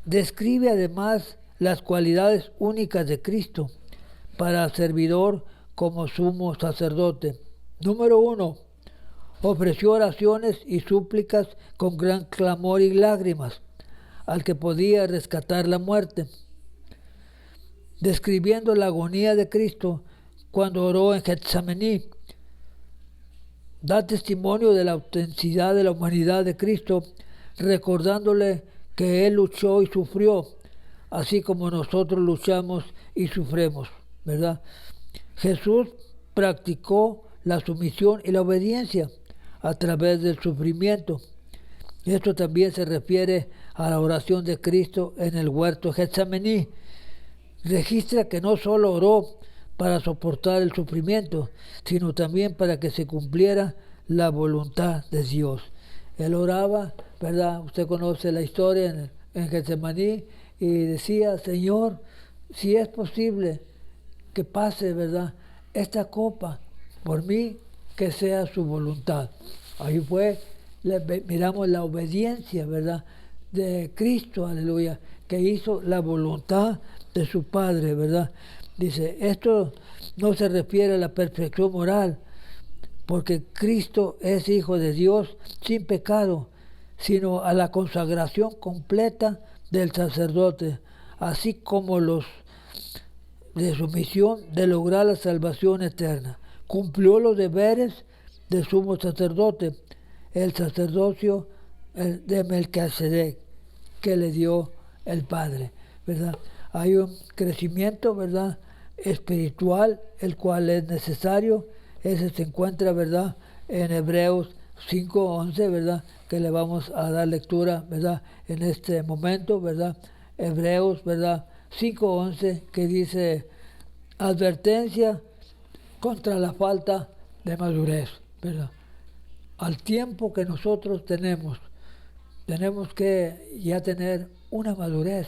describe además las cualidades únicas de Cristo para servidor como sumo sacerdote. Número 1. Ofreció oraciones y súplicas con gran clamor y lágrimas al que podía rescatar la muerte, describiendo la agonía de Cristo cuando oró en Getsemaní. Da testimonio de la autenticidad de la humanidad de Cristo, recordándole que Él luchó y sufrió, así como nosotros luchamos y sufremos, ¿verdad? Jesús practicó la sumisión y la obediencia a través del sufrimiento. Esto también se refiere a la oración de Cristo en el huerto de Getsemaní. Registra que no solo oró para soportar el sufrimiento, sino también para que se cumpliera la voluntad de Dios. Él oraba, ¿verdad? Usted conoce la historia en Getsemaní, y decía: Señor, si es posible que pase, ¿verdad?, esta copa, por mí, que sea su voluntad. Ahí fue, miramos la obediencia, ¿verdad?, de Cristo, aleluya, que hizo la voluntad de su Padre, ¿verdad? Dice, esto no se refiere a la perfección moral, porque Cristo es Hijo de Dios sin pecado, sino a la consagración completa del sacerdote, así como los de su misión de lograr la salvación eterna. Cumplió los deberes de sumo sacerdote, el sacerdocio de Melquisedec, que le dio el Padre, ¿verdad? Hay un crecimiento, ¿verdad?, espiritual, el cual es necesario. Ese se encuentra, ¿verdad?, en Hebreos 5:11, ¿verdad?, que le vamos a dar lectura, ¿verdad?, en este momento, ¿verdad? Hebreos, ¿verdad?, 5:11, que dice: advertencia contra la falta de madurez, ¿verdad? Al tiempo que nosotros tenemos que ya tener una madurez,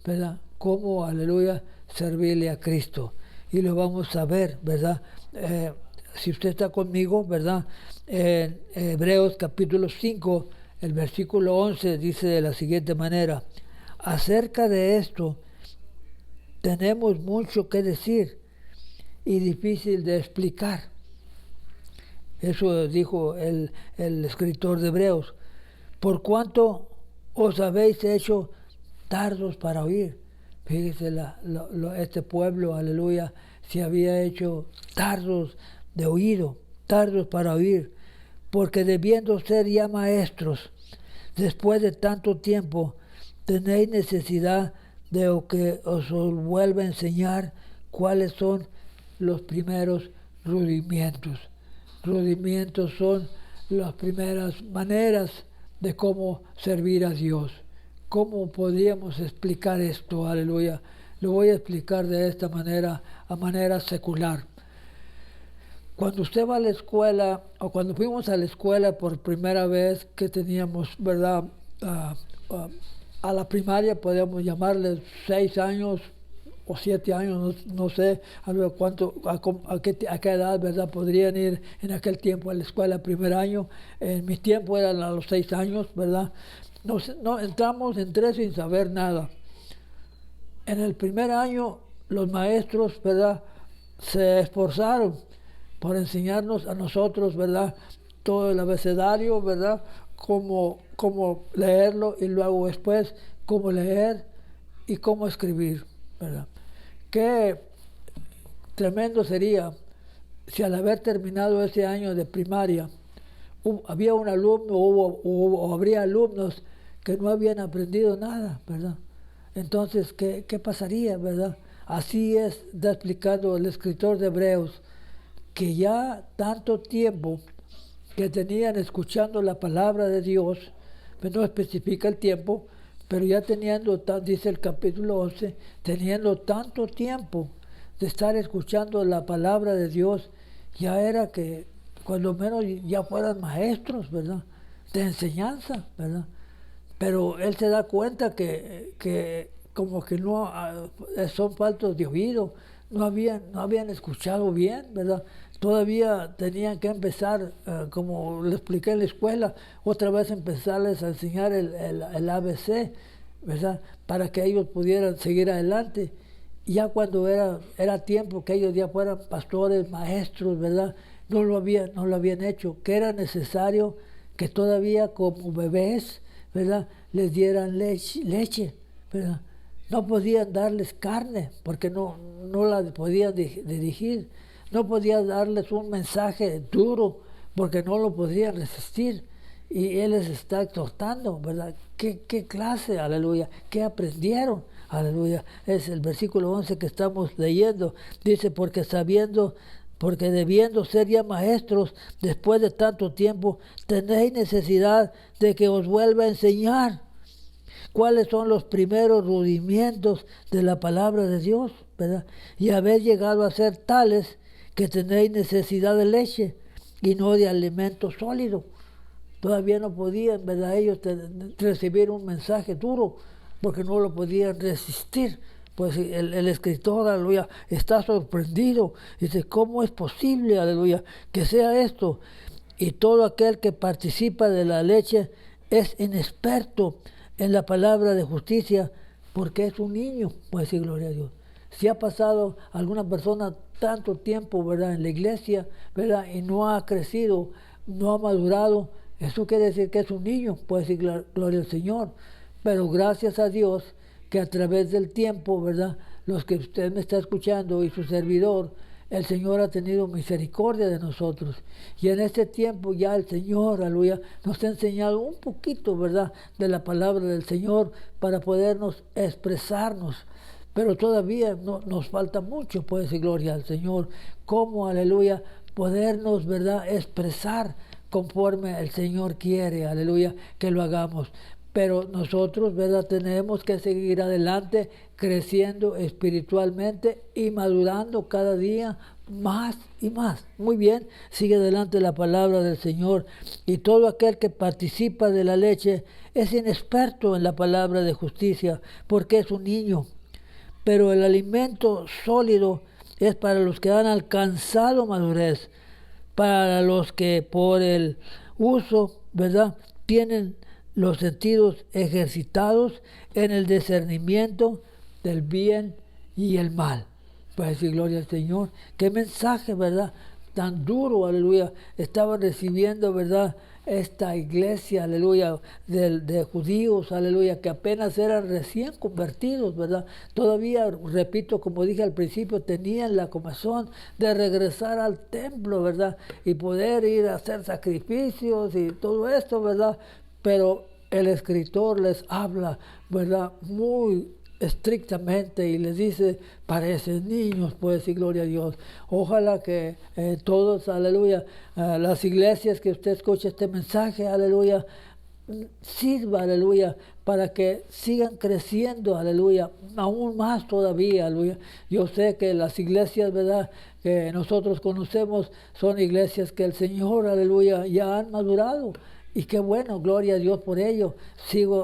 ¿verdad? Cómo, aleluya, servirle a Cristo. Y lo vamos a ver, ¿verdad? Si usted está conmigo, ¿verdad? En Hebreos capítulo 5, el versículo 11 dice de la siguiente manera: acerca de esto tenemos mucho que decir y difícil de explicar. Eso dijo el escritor de Hebreos. Por cuanto os habéis hecho tardos para oír. Fíjese, este pueblo, aleluya, se había hecho tardos de oído, tardos para oír, porque debiendo ser ya maestros, después de tanto tiempo, tenéis necesidad de que os vuelva a enseñar cuáles son los primeros rudimientos. Rudimientos son las primeras maneras de cómo servir a Dios. ¿Cómo podríamos explicar esto? Aleluya. Lo voy a explicar de esta manera, a manera secular. Cuando usted va a la escuela, o cuando fuimos a la escuela por primera vez, que teníamos, ¿verdad?, a la primaria, podríamos llamarle 6 años o 7 años, no sé a qué edad, ¿verdad?, podrían ir en aquel tiempo a la escuela primer año. En mi tiempo eran a los 6 años, ¿verdad? No entramos, entré sin saber nada. En el primer año los maestros, ¿verdad?, se esforzaron por enseñarnos a nosotros, ¿verdad?, todo el abecedario, ¿verdad?, cómo leerlo, y luego después cómo leer y cómo escribir, ¿verdad? Qué tremendo sería si al haber terminado ese año de primaria había un alumno o habría alumnos que no habían aprendido nada, ¿verdad? Entonces, ¿qué pasaría, verdad? Así está explicando el escritor de Hebreos, que ya tanto tiempo que tenían escuchando la palabra de Dios, pues no especifica el tiempo, pero ya teniendo, dice el capítulo 11, teniendo tanto tiempo de estar escuchando la palabra de Dios, ya era que cuando menos ya fueran maestros, ¿verdad?, de enseñanza, ¿verdad? Pero él se da cuenta que como que no son faltos de oído, no habían escuchado bien, ¿verdad? Todavía tenían que empezar, como le expliqué en la escuela, otra vez empezarles a enseñar el ABC, ¿verdad? Para que ellos pudieran seguir adelante. Y ya cuando era tiempo que ellos ya fueran pastores, maestros, ¿verdad? No lo habían hecho, que era necesario que todavía como bebés, ¿verdad? Les dieran leche, ¿verdad? No podían darles carne porque no la podían dirigir. No podían darles un mensaje duro porque no lo podían resistir. Y Él les está exhortando, ¿verdad? ¿Qué clase? Aleluya. ¿Qué aprendieron? Aleluya. Es el versículo 11 que estamos leyendo. Dice, porque debiendo ser ya maestros después de tanto tiempo, tenéis necesidad de que os vuelva a enseñar cuáles son los primeros rudimientos de la palabra de Dios, ¿verdad? Y habéis llegado a ser tales que tenéis necesidad de leche y no de alimento sólido. Todavía no podían, ¿verdad?, ellos recibir un mensaje duro porque no lo podían resistir. Pues el escritor, aleluya, está sorprendido. Dice, ¿cómo es posible, aleluya, que sea esto? Y todo aquel que participa de la leche es inexperto en la palabra de justicia porque es un niño, pues decir gloria a Dios. Si ha pasado alguna persona tanto tiempo, ¿verdad?, en la iglesia, ¿verdad?, y no ha crecido, no ha madurado, eso quiere decir que es un niño, puede decir gloria al Señor. Pero gracias a Dios que a través del tiempo, ¿verdad?, los que usted me está escuchando y su servidor, el Señor ha tenido misericordia de nosotros. Y en este tiempo ya el Señor, aleluya, nos ha enseñado un poquito, ¿verdad?, de la palabra del Señor para podernos expresarnos. Pero todavía nos falta mucho, puede decir gloria al Señor, cómo, aleluya, podernos, ¿verdad?, expresar conforme el Señor quiere, aleluya, que lo hagamos. Pero nosotros, ¿verdad?, tenemos que seguir adelante, creciendo espiritualmente y madurando cada día más y más. Muy bien, sigue adelante la palabra del Señor. Y todo aquel que participa de la leche es inexperto en la palabra de justicia, porque es un niño. Pero el alimento sólido es para los que han alcanzado madurez, para los que por el uso, ¿verdad?, tienen los sentidos ejercitados en el discernimiento del bien y el mal. Para decir gloria al Señor. Qué mensaje, ¿verdad?, tan duro, aleluya, estaba recibiendo, ¿verdad?, esta iglesia, aleluya, de judíos, aleluya, que apenas eran recién convertidos, ¿verdad? Todavía, repito, como dije al principio, tenían la comezón de regresar al templo, ¿verdad?, y poder ir a hacer sacrificios y todo esto, ¿verdad? Pero el escritor les habla, ¿verdad?, muy estrictamente y les dice, parecen niños, puede decir gloria a Dios. Ojalá que todos, aleluya, las iglesias que usted escuche este mensaje, aleluya, sirva, aleluya, para que sigan creciendo, aleluya, aún más todavía, aleluya. Yo sé que las iglesias, ¿verdad?, que nosotros conocemos son iglesias que el Señor, aleluya, ya han madurado. Y qué bueno, gloria a Dios por ello.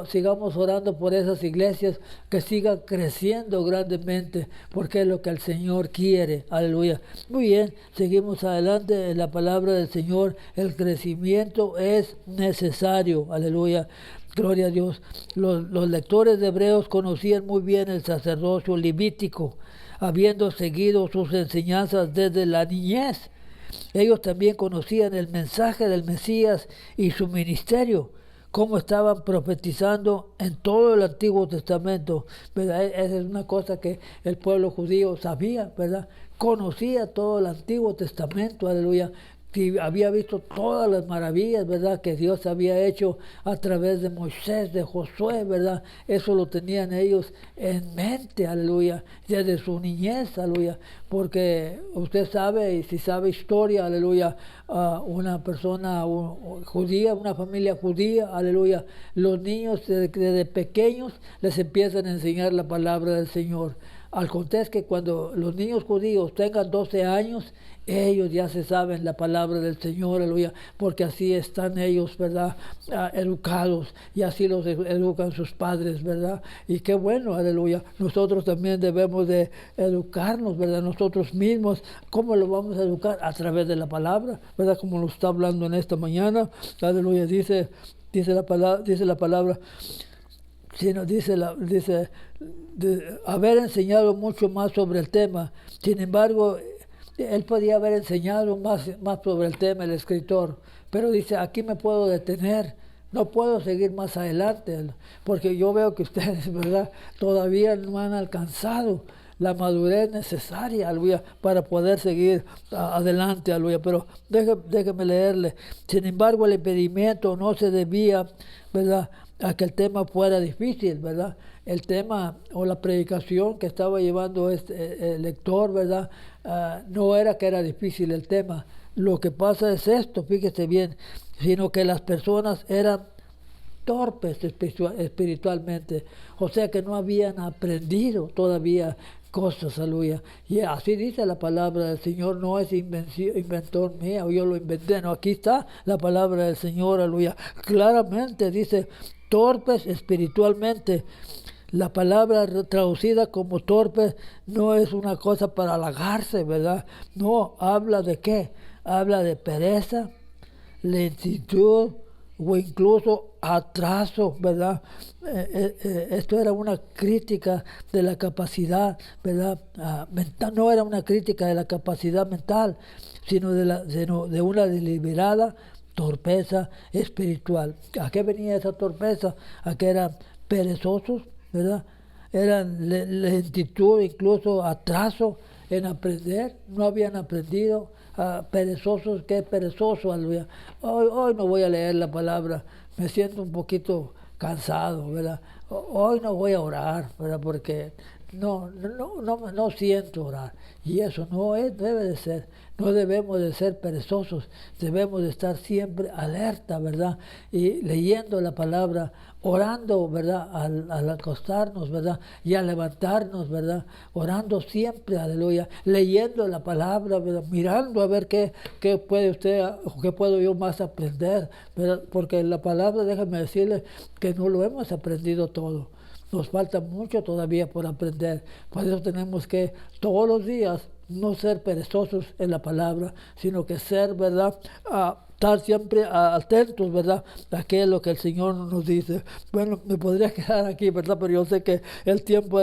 Sigamos orando por esas iglesias que sigan creciendo grandemente, porque es lo que el Señor quiere. Aleluya. Muy bien, seguimos adelante en la palabra del Señor. El crecimiento es necesario. Aleluya. Gloria a Dios. Los lectores de Hebreos conocían muy bien el sacerdocio levítico, habiendo seguido sus enseñanzas desde la niñez. Ellos también conocían el mensaje del Mesías y su ministerio, cómo estaban profetizando en todo el Antiguo Testamento, ¿verdad? Esa es una cosa que el pueblo judío sabía, ¿verdad? Conocía todo el Antiguo Testamento, aleluya. Que había visto todas las maravillas, ¿verdad?, que Dios había hecho a través de Moisés, de Josué, ¿verdad? Eso lo tenían ellos en mente, aleluya, desde su niñez, aleluya, porque usted sabe, y si sabe historia, aleluya, una persona judía, una familia judía, aleluya, los niños desde pequeños les empiezan a enseñar la palabra del Señor. Acontece que cuando los niños judíos tengan 12 años, ellos ya se saben la palabra del Señor, aleluya, porque así están ellos, ¿verdad? Educados, y así los educan sus padres, ¿verdad? Y qué bueno, aleluya. Nosotros también debemos de educarnos, ¿verdad? Nosotros mismos, ¿cómo lo vamos a educar? A través de la palabra, ¿verdad? Como lo está hablando en esta mañana, aleluya, dice la palabra, sino dice de haber enseñado mucho más sobre el tema. Sin embargo, él podía haber enseñado más sobre el tema, el escritor, pero dice, aquí me puedo detener, no puedo seguir más adelante, porque yo veo que ustedes, ¿verdad?, todavía no han alcanzado la madurez necesaria, aleluya, para poder seguir adelante, aleluya. Pero déjeme leerle. Sin embargo, el impedimento no se debía, ¿verdad?, a que el tema fuera difícil, ¿verdad? El tema o la predicación que estaba llevando el lector, ¿verdad? No era que era difícil el tema. Lo que pasa es esto, fíjese bien, sino que las personas eran torpes espiritualmente, o sea que no habían aprendido todavía cosas, aleluya. Y así dice la palabra del Señor, no es inventor mía, o yo lo inventé, no, aquí está la palabra del Señor, aleluya. Claramente dice, torpes espiritualmente. La palabra traducida como torpe no es una cosa para halagarse, ¿verdad? No, habla de qué? Habla de pereza, lentitud o incluso atraso, ¿verdad? Esto era una crítica de la capacidad, ¿verdad? Mental, no era una crítica de la capacidad mental, sino de una deliberada torpeza espiritual. ¿A qué venía esa torpeza? A que eran perezosos, ¿verdad? Eran lentitud, incluso atraso en aprender, no habían aprendido. Perezosos, ¿qué es perezoso? Aleluya. Hoy no voy a leer la palabra, me siento un poquito cansado, ¿verdad? Hoy no voy a orar, ¿verdad? Porque no siento orar. Y eso debe de ser. No debemos de ser perezosos, debemos de estar siempre alerta, ¿verdad? Y leyendo la palabra, orando, ¿verdad? Al acostarnos, ¿verdad? Y al levantarnos, ¿verdad? Orando siempre, aleluya. Leyendo la palabra, ¿verdad? Mirando a ver qué puede usted, o qué puedo yo más aprender, ¿verdad? Porque la palabra, déjame decirle que no lo hemos aprendido todo. Nos falta mucho todavía por aprender. Por eso tenemos que todos los días no ser perezosos en la palabra, sino que ser, ¿verdad? Estar siempre atentos, ¿verdad? A qué es lo que el Señor nos dice. Bueno, me podría quedar aquí, ¿verdad? Pero yo sé que el tiempo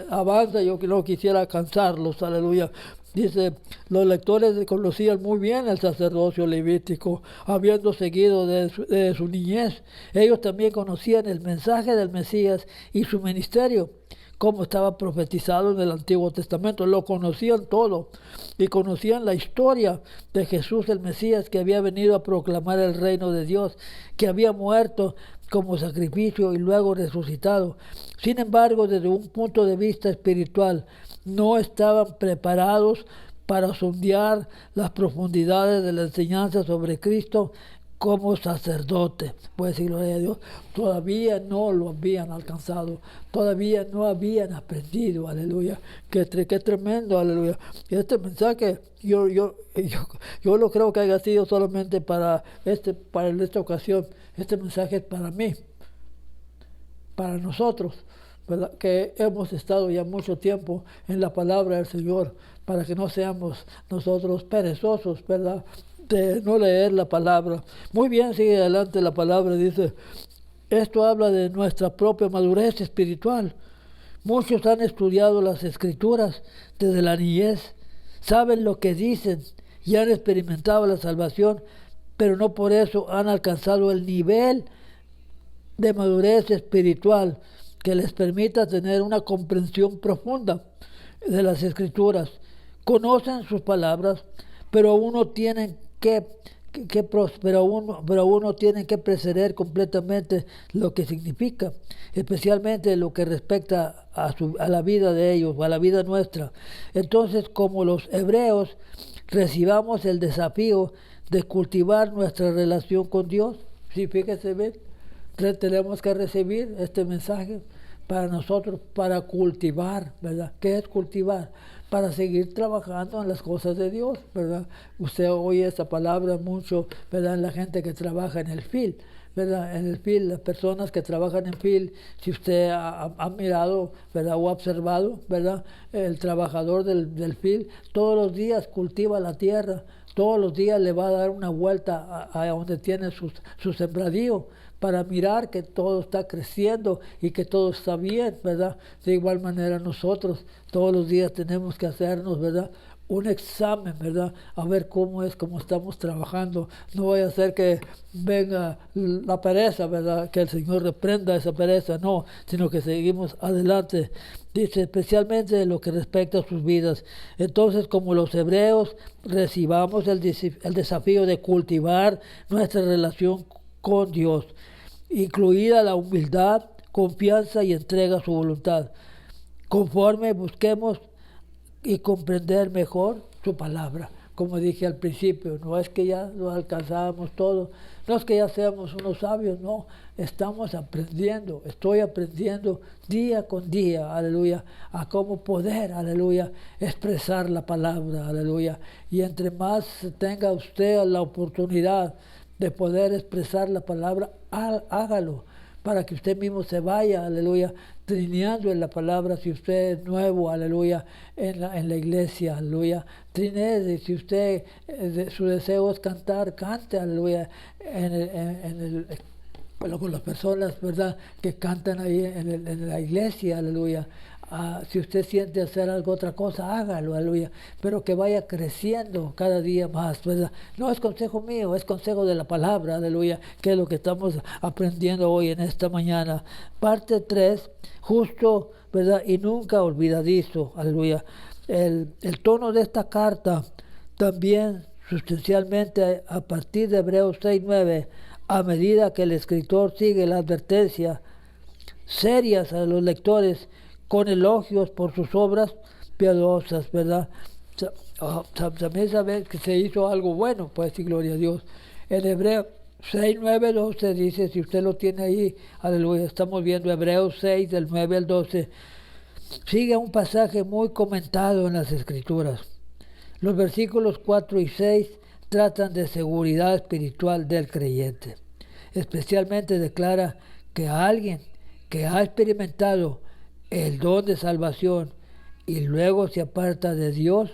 avanza y yo no quisiera cansarlos, aleluya. Dice, los lectores conocían muy bien el sacerdocio levítico, habiendo seguido de su niñez. Ellos también conocían el mensaje del Mesías y su ministerio, como estaba profetizado en el Antiguo Testamento. Lo conocían todo y conocían la historia de Jesús el Mesías, que había venido a proclamar el reino de Dios, que había muerto como sacrificio y luego resucitado. Sin embargo, desde un punto de vista espiritual, no estaban preparados para sondear las profundidades de la enseñanza sobre Cristo como sacerdote. Pues decirlo a Dios, todavía no lo habían alcanzado, todavía no habían aprendido, aleluya. Qué tremendo, aleluya. Y este mensaje, yo no creo que haya sido solamente para esta ocasión. Este mensaje es para mí, para nosotros, ¿verdad? Que hemos estado ya mucho tiempo en la palabra del Señor, para que no seamos nosotros perezosos, ¿verdad?, de no leer la palabra. Muy bien, sigue adelante la palabra, dice, esto habla de nuestra propia madurez espiritual. Muchos han estudiado las Escrituras desde la niñez, saben lo que dicen y han experimentado la salvación, pero no por eso han alcanzado el nivel de madurez espiritual que les permita tener una comprensión profunda de las Escrituras. Conocen sus palabras, pero aún no tienen pero uno tiene que preceder completamente lo que significa, especialmente lo que respecta a la vida de ellos o a la vida nuestra. Entonces, como los hebreos, recibamos el desafío de cultivar nuestra relación con Dios. Sí, fíjese bien, tenemos que recibir este mensaje para nosotros, para cultivar, ¿verdad? ¿Qué es cultivar? Para seguir trabajando en las cosas de Dios, ¿verdad? Usted oye esa palabra mucho, ¿verdad? En la gente que trabaja en el field, ¿verdad? En el field, las personas que trabajan en field, si usted ha mirado, ¿verdad? O ha observado, ¿verdad? El trabajador del field todos los días cultiva la tierra, todos los días le va a dar una vuelta a donde tiene su sembradío, para mirar que todo está creciendo y que todo está bien, ¿verdad? De igual manera nosotros todos los días tenemos que hacernos, ¿verdad? Un examen, ¿verdad? A ver cómo estamos trabajando. No vaya a ser que venga la pereza, ¿verdad? Que el Señor reprenda esa pereza, no, sino que seguimos adelante. Dice, especialmente en lo que respecta a sus vidas. Entonces, como los hebreos, recibamos el desafío de cultivar nuestra relación con Dios, incluida la humildad, confianza y entrega a su voluntad, conforme busquemos y comprender mejor su palabra. Como dije al principio, no es que ya lo alcanzamos todo, no es que ya seamos unos sabios, no, estamos aprendiendo, estoy aprendiendo día con día, aleluya, a cómo poder, aleluya, expresar la palabra, aleluya. Y entre más tenga usted la oportunidad de poder expresar la palabra, hágalo, para que usted mismo se vaya, aleluya, trineando en la palabra. Si usted es nuevo, aleluya, en la iglesia, aleluya, trinee. Si usted, su deseo es cantar, cante, aleluya, con las personas, ¿verdad?, que cantan ahí en la iglesia, aleluya. Si usted siente hacer algo, otra cosa, hágalo, aleluya, pero que vaya creciendo cada día más, ¿verdad? No es consejo mío, es consejo de la palabra, aleluya, que es lo que estamos aprendiendo hoy en esta mañana. Parte 3, justo, ¿verdad? Y nunca olvidadizo, aleluya. El tono de esta carta también sustancialmente a partir de Hebreos 6:9, a medida que el escritor sigue la advertencia serias a los lectores, con elogios por sus obras piadosas, ¿verdad? También saber que se hizo algo bueno, pues, y gloria a Dios. En Hebreos 6, 9, 12 dice, si usted lo tiene ahí, aleluya, estamos viendo Hebreos 6, del 9 al 12, sigue un pasaje muy comentado en las Escrituras. Los versículos 4 y 6 tratan de seguridad espiritual del creyente. Especialmente declara que a alguien que ha experimentado el don de salvación y luego se aparta de Dios,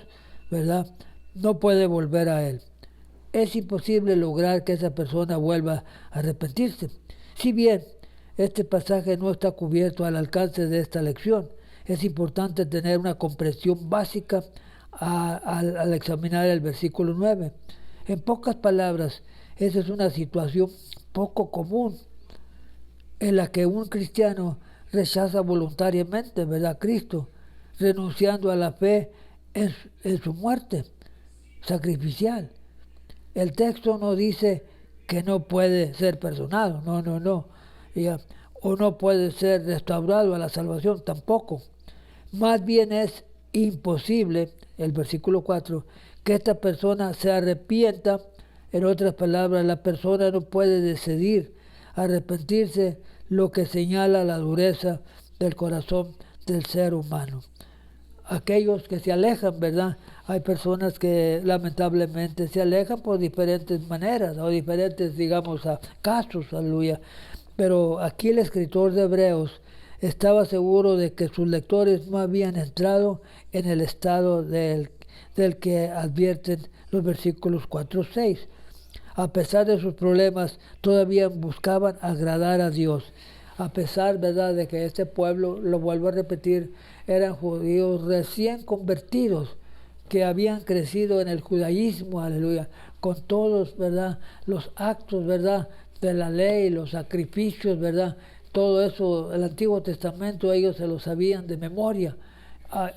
¿verdad?, no puede volver a Él. Es imposible lograr que esa persona vuelva a arrepentirse. Si bien este pasaje no está cubierto al alcance de esta lección, es importante tener una comprensión básica al examinar el versículo 9. En pocas palabras, esa es una situación poco común en la que un cristiano rechaza voluntariamente, ¿verdad?, Cristo, renunciando a la fe en su muerte sacrificial. El texto no dice que no puede ser perdonado, no, o no puede ser restaurado a la salvación, tampoco. Más bien es imposible, el versículo 4, que esta persona se arrepienta. En otras palabras, la persona no puede decidir arrepentirse, lo que señala la dureza del corazón del ser humano. Aquellos que se alejan, ¿verdad? Hay personas que lamentablemente se alejan por diferentes maneras o diferentes, digamos, casos, aleluya. Pero aquí el escritor de Hebreos estaba seguro de que sus lectores no habían entrado en el estado del que advierten los versículos 4 y 6. A pesar de sus problemas, todavía buscaban agradar a Dios. A pesar, ¿verdad?, de que este pueblo, lo vuelvo a repetir, eran judíos recién convertidos, que habían crecido en el judaísmo, aleluya, con todos, ¿verdad?, los actos, ¿verdad?, de la ley, los sacrificios, ¿verdad?, todo eso, el Antiguo Testamento, ellos se lo sabían de memoria.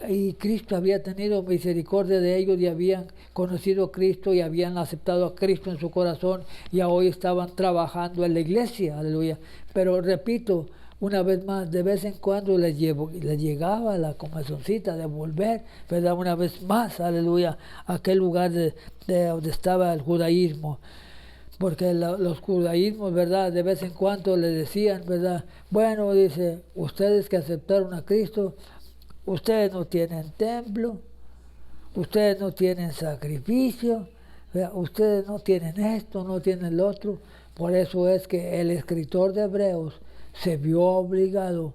Y Cristo había tenido misericordia de ellos y habían conocido a Cristo y habían aceptado a Cristo en su corazón y hoy estaban trabajando en la iglesia, aleluya. Pero repito, una vez más, de vez en cuando les llegaba la comezoncita de volver, ¿verdad?, una vez más, aleluya, a aquel lugar de donde estaba el judaísmo. porque los judaísmos, ¿verdad? De vez en cuando le decían, ¿verdad? Bueno, dice, ustedes que aceptaron a Cristo, ustedes no tienen templo, ustedes no tienen sacrificio, ¿verdad? Ustedes no tienen esto, no tienen lo otro. Por eso es que el escritor de Hebreos se vio obligado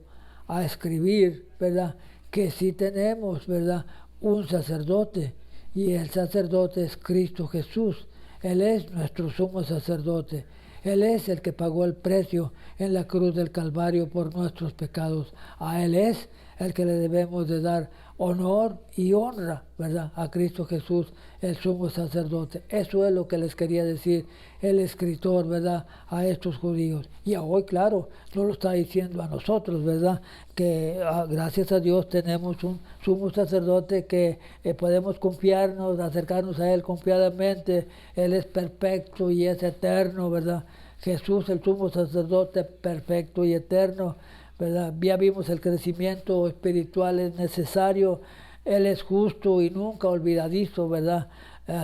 a escribir, ¿verdad? Que sí tenemos, ¿verdad? Un sacerdote, y el sacerdote es Cristo Jesús. Él es nuestro sumo sacerdote. Él es el que pagó el precio en la cruz del Calvario por nuestros pecados. A Él es el que le debemos de dar honor y honra, ¿verdad? A Cristo Jesús, el sumo sacerdote. Eso es lo que les quería decir el escritor, ¿verdad? A estos judíos. Y hoy, claro, no lo está diciendo a nosotros, ¿verdad? Que gracias a Dios tenemos un sumo sacerdote que podemos confiarnos, acercarnos a Él confiadamente. Él es perfecto y es eterno, ¿verdad? Jesús, el sumo sacerdote perfecto y eterno, ¿verdad? Ya vimos el crecimiento espiritual es necesario. Él es justo y nunca olvidadizo, ¿verdad?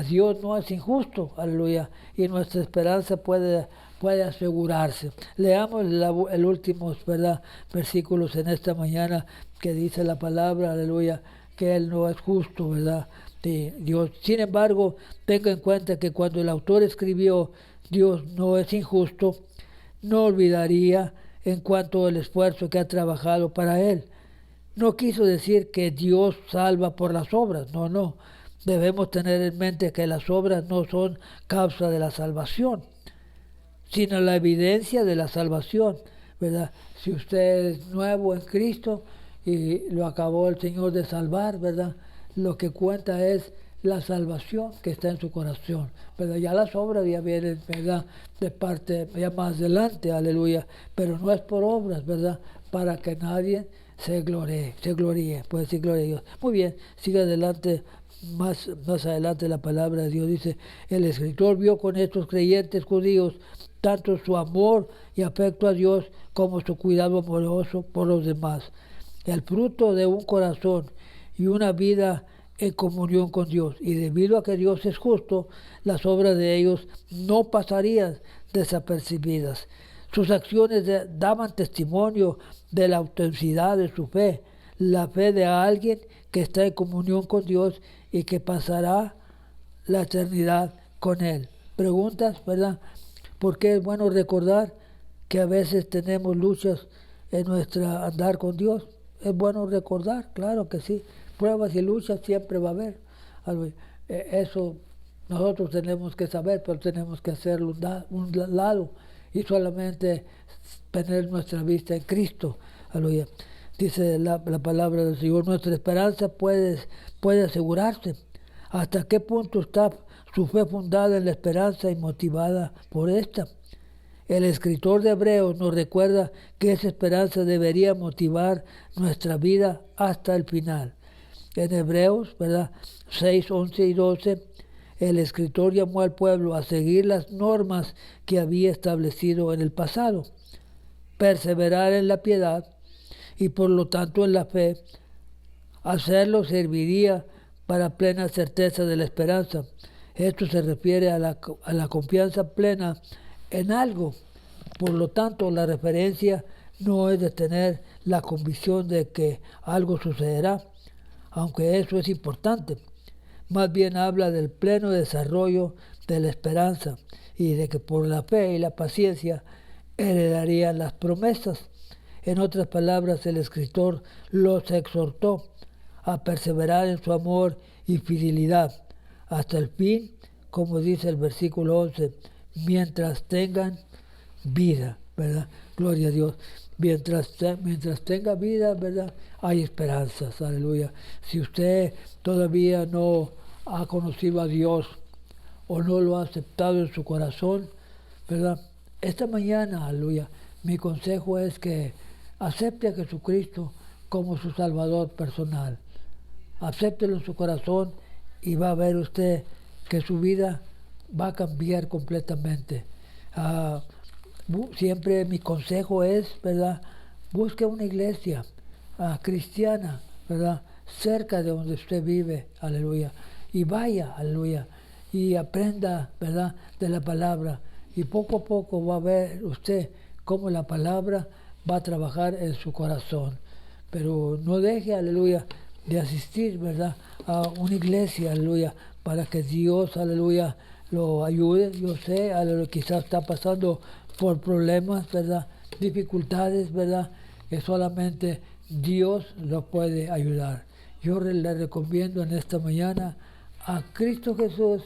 Dios no es injusto, aleluya, y nuestra esperanza puede asegurarse. Leamos el último, ¿verdad? Versículos en esta mañana que dice la palabra, aleluya, que Él no es justo, ¿verdad? De Dios. Sin embargo, tenga en cuenta que cuando el autor escribió Dios no es injusto, no olvidaría en cuanto al esfuerzo que ha trabajado para Él. No quiso decir que Dios salva por las obras, no. Debemos tener en mente que las obras no son causa de la salvación, sino la evidencia de la salvación, ¿verdad? Si usted es nuevo en Cristo y lo acabó el Señor de salvar, ¿verdad? Lo que cuenta es la salvación que está en su corazón, ¿verdad? Ya las obras ya vienen, ¿verdad? De parte, ya más adelante, aleluya, pero no es por obras, ¿verdad? Para que nadie se gloríe, puede decir gloria a Dios. Muy bien, sigue adelante, más adelante la palabra de Dios dice, el escritor vio con estos creyentes judíos tanto su amor y afecto a Dios como su cuidado amoroso por los demás. El fruto de un corazón y una vida en comunión con Dios. Y debido a que Dios es justo, las obras de ellos no pasarían desapercibidas. Sus acciones daban testimonio de la autenticidad de su fe, la fe de alguien que está en comunión con Dios y que pasará la eternidad con Él. Preguntas, ¿verdad? ¿Por qué es bueno recordar que a veces tenemos luchas en nuestra andar con Dios? Es bueno recordar, claro que sí. Pruebas y luchas siempre va a haber. Eso nosotros tenemos que saber, pero tenemos que hacerlo un lado y solamente tener nuestra vista en Cristo. Aleluya. Dice la palabra del Señor, nuestra esperanza puede asegurarse. ¿Hasta qué punto está su fe fundada en la esperanza y motivada por esta? El escritor de Hebreos nos recuerda que esa esperanza debería motivar nuestra vida hasta el final. En Hebreos, ¿verdad? 6, 11 y 12, el escritor llamó al pueblo a seguir las normas que había establecido en el pasado, perseverar en la piedad y por lo tanto en la fe. Hacerlo serviría para plena certeza de la esperanza. Esto se refiere a la confianza plena en algo. Por lo tanto, la referencia no es de tener la convicción de que algo sucederá, aunque eso es importante. Más bien habla del pleno desarrollo de la esperanza y de que por la fe y la paciencia heredarían las promesas. En otras palabras, el escritor los exhortó a perseverar en su amor y fidelidad hasta el fin, como dice el versículo 11, mientras tengan vida, ¿verdad? Gloria a Dios. Mientras tenga vida, ¿verdad? Hay esperanzas, aleluya. Si usted todavía no ha conocido a Dios o no lo ha aceptado en su corazón, ¿verdad? Esta mañana, aleluya, mi consejo es que acepte a Jesucristo como su Salvador personal. Acéptelo en su corazón y va a ver usted que su vida va a cambiar completamente. Siempre mi consejo es, ¿verdad? Busque una iglesia cristiana, ¿verdad? Cerca de donde usted vive, aleluya. Y vaya, aleluya. Y aprenda, ¿verdad? De la palabra. y poco a poco va a ver usted cómo la palabra va a trabajar en su corazón. Pero no deje, aleluya, de asistir, ¿verdad?, a una iglesia, aleluya, para que Dios, aleluya, lo ayude. Yo sé, aleluya, quizás está pasando por problemas, ¿verdad?, dificultades, ¿verdad?, que solamente Dios lo puede ayudar. Yo le recomiendo en esta mañana a Cristo Jesús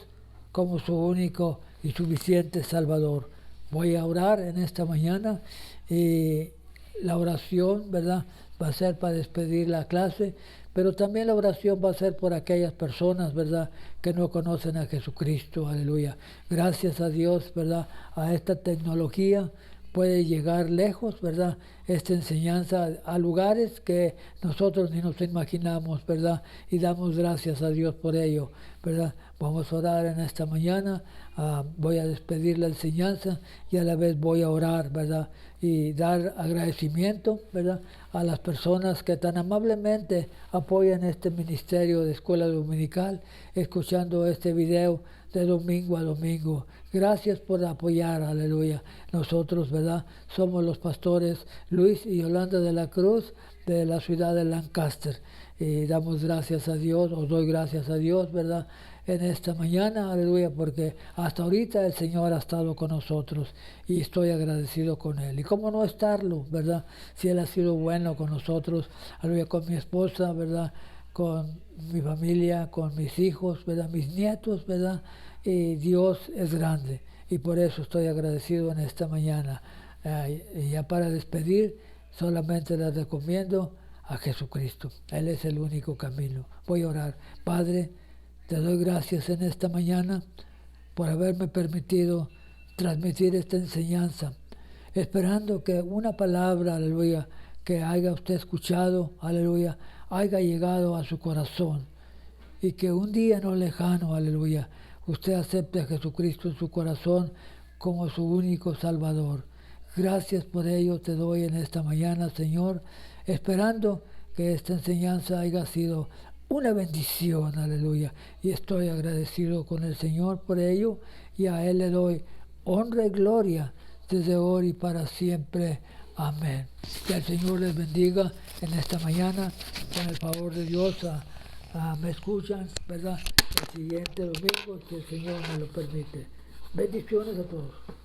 como su único y suficiente Salvador. Voy a orar en esta mañana y la oración, ¿verdad?, va a ser para despedir la clase, pero también la oración va a ser por aquellas personas, ¿verdad?, que no conocen a Jesucristo, aleluya. Gracias a Dios, ¿verdad?, a esta tecnología puede llegar lejos, ¿verdad?, esta enseñanza a lugares que nosotros ni nos imaginamos, ¿verdad?, y damos gracias a Dios por ello, ¿verdad? Vamos a orar en esta mañana, voy a despedir la enseñanza y a la vez voy a orar, ¿verdad?, y dar agradecimiento, ¿verdad?, a las personas que tan amablemente apoyan este ministerio de Escuela Dominical, escuchando este video de domingo a domingo. Gracias por apoyar, aleluya. Nosotros, ¿verdad?, somos los pastores Luis y Yolanda de la Cruz de la ciudad de Lancaster. Y damos gracias a Dios, os doy gracias a Dios, ¿verdad?, en esta mañana, aleluya, porque hasta ahorita el Señor ha estado con nosotros y estoy agradecido con Él. Y cómo no estarlo, ¿verdad?, si Él ha sido bueno con nosotros, aleluya, con mi esposa, ¿verdad?, con mi familia, con mis hijos, ¿verdad?, mis nietos, ¿verdad?, y Dios es grande y por eso estoy agradecido en esta mañana. Y ya para despedir, solamente les recomiendo a Jesucristo. Él es el único camino. Voy a orar. Padre, te doy gracias en esta mañana por haberme permitido transmitir esta enseñanza, esperando que una palabra, aleluya, que haya usted escuchado, aleluya, haya llegado a su corazón y que un día no lejano, aleluya, usted acepte a Jesucristo en su corazón como su único Salvador. Gracias por ello te doy en esta mañana, Señor, esperando que esta enseñanza haya sido una bendición, aleluya. Y estoy agradecido con el Señor por ello y a Él le doy honra y gloria desde hoy y para siempre. Amén. Que el Señor les bendiga en esta mañana. Con el favor de Dios, me escuchan, ¿verdad?, el siguiente domingo, si el Señor me lo permite. Bendiciones a todos.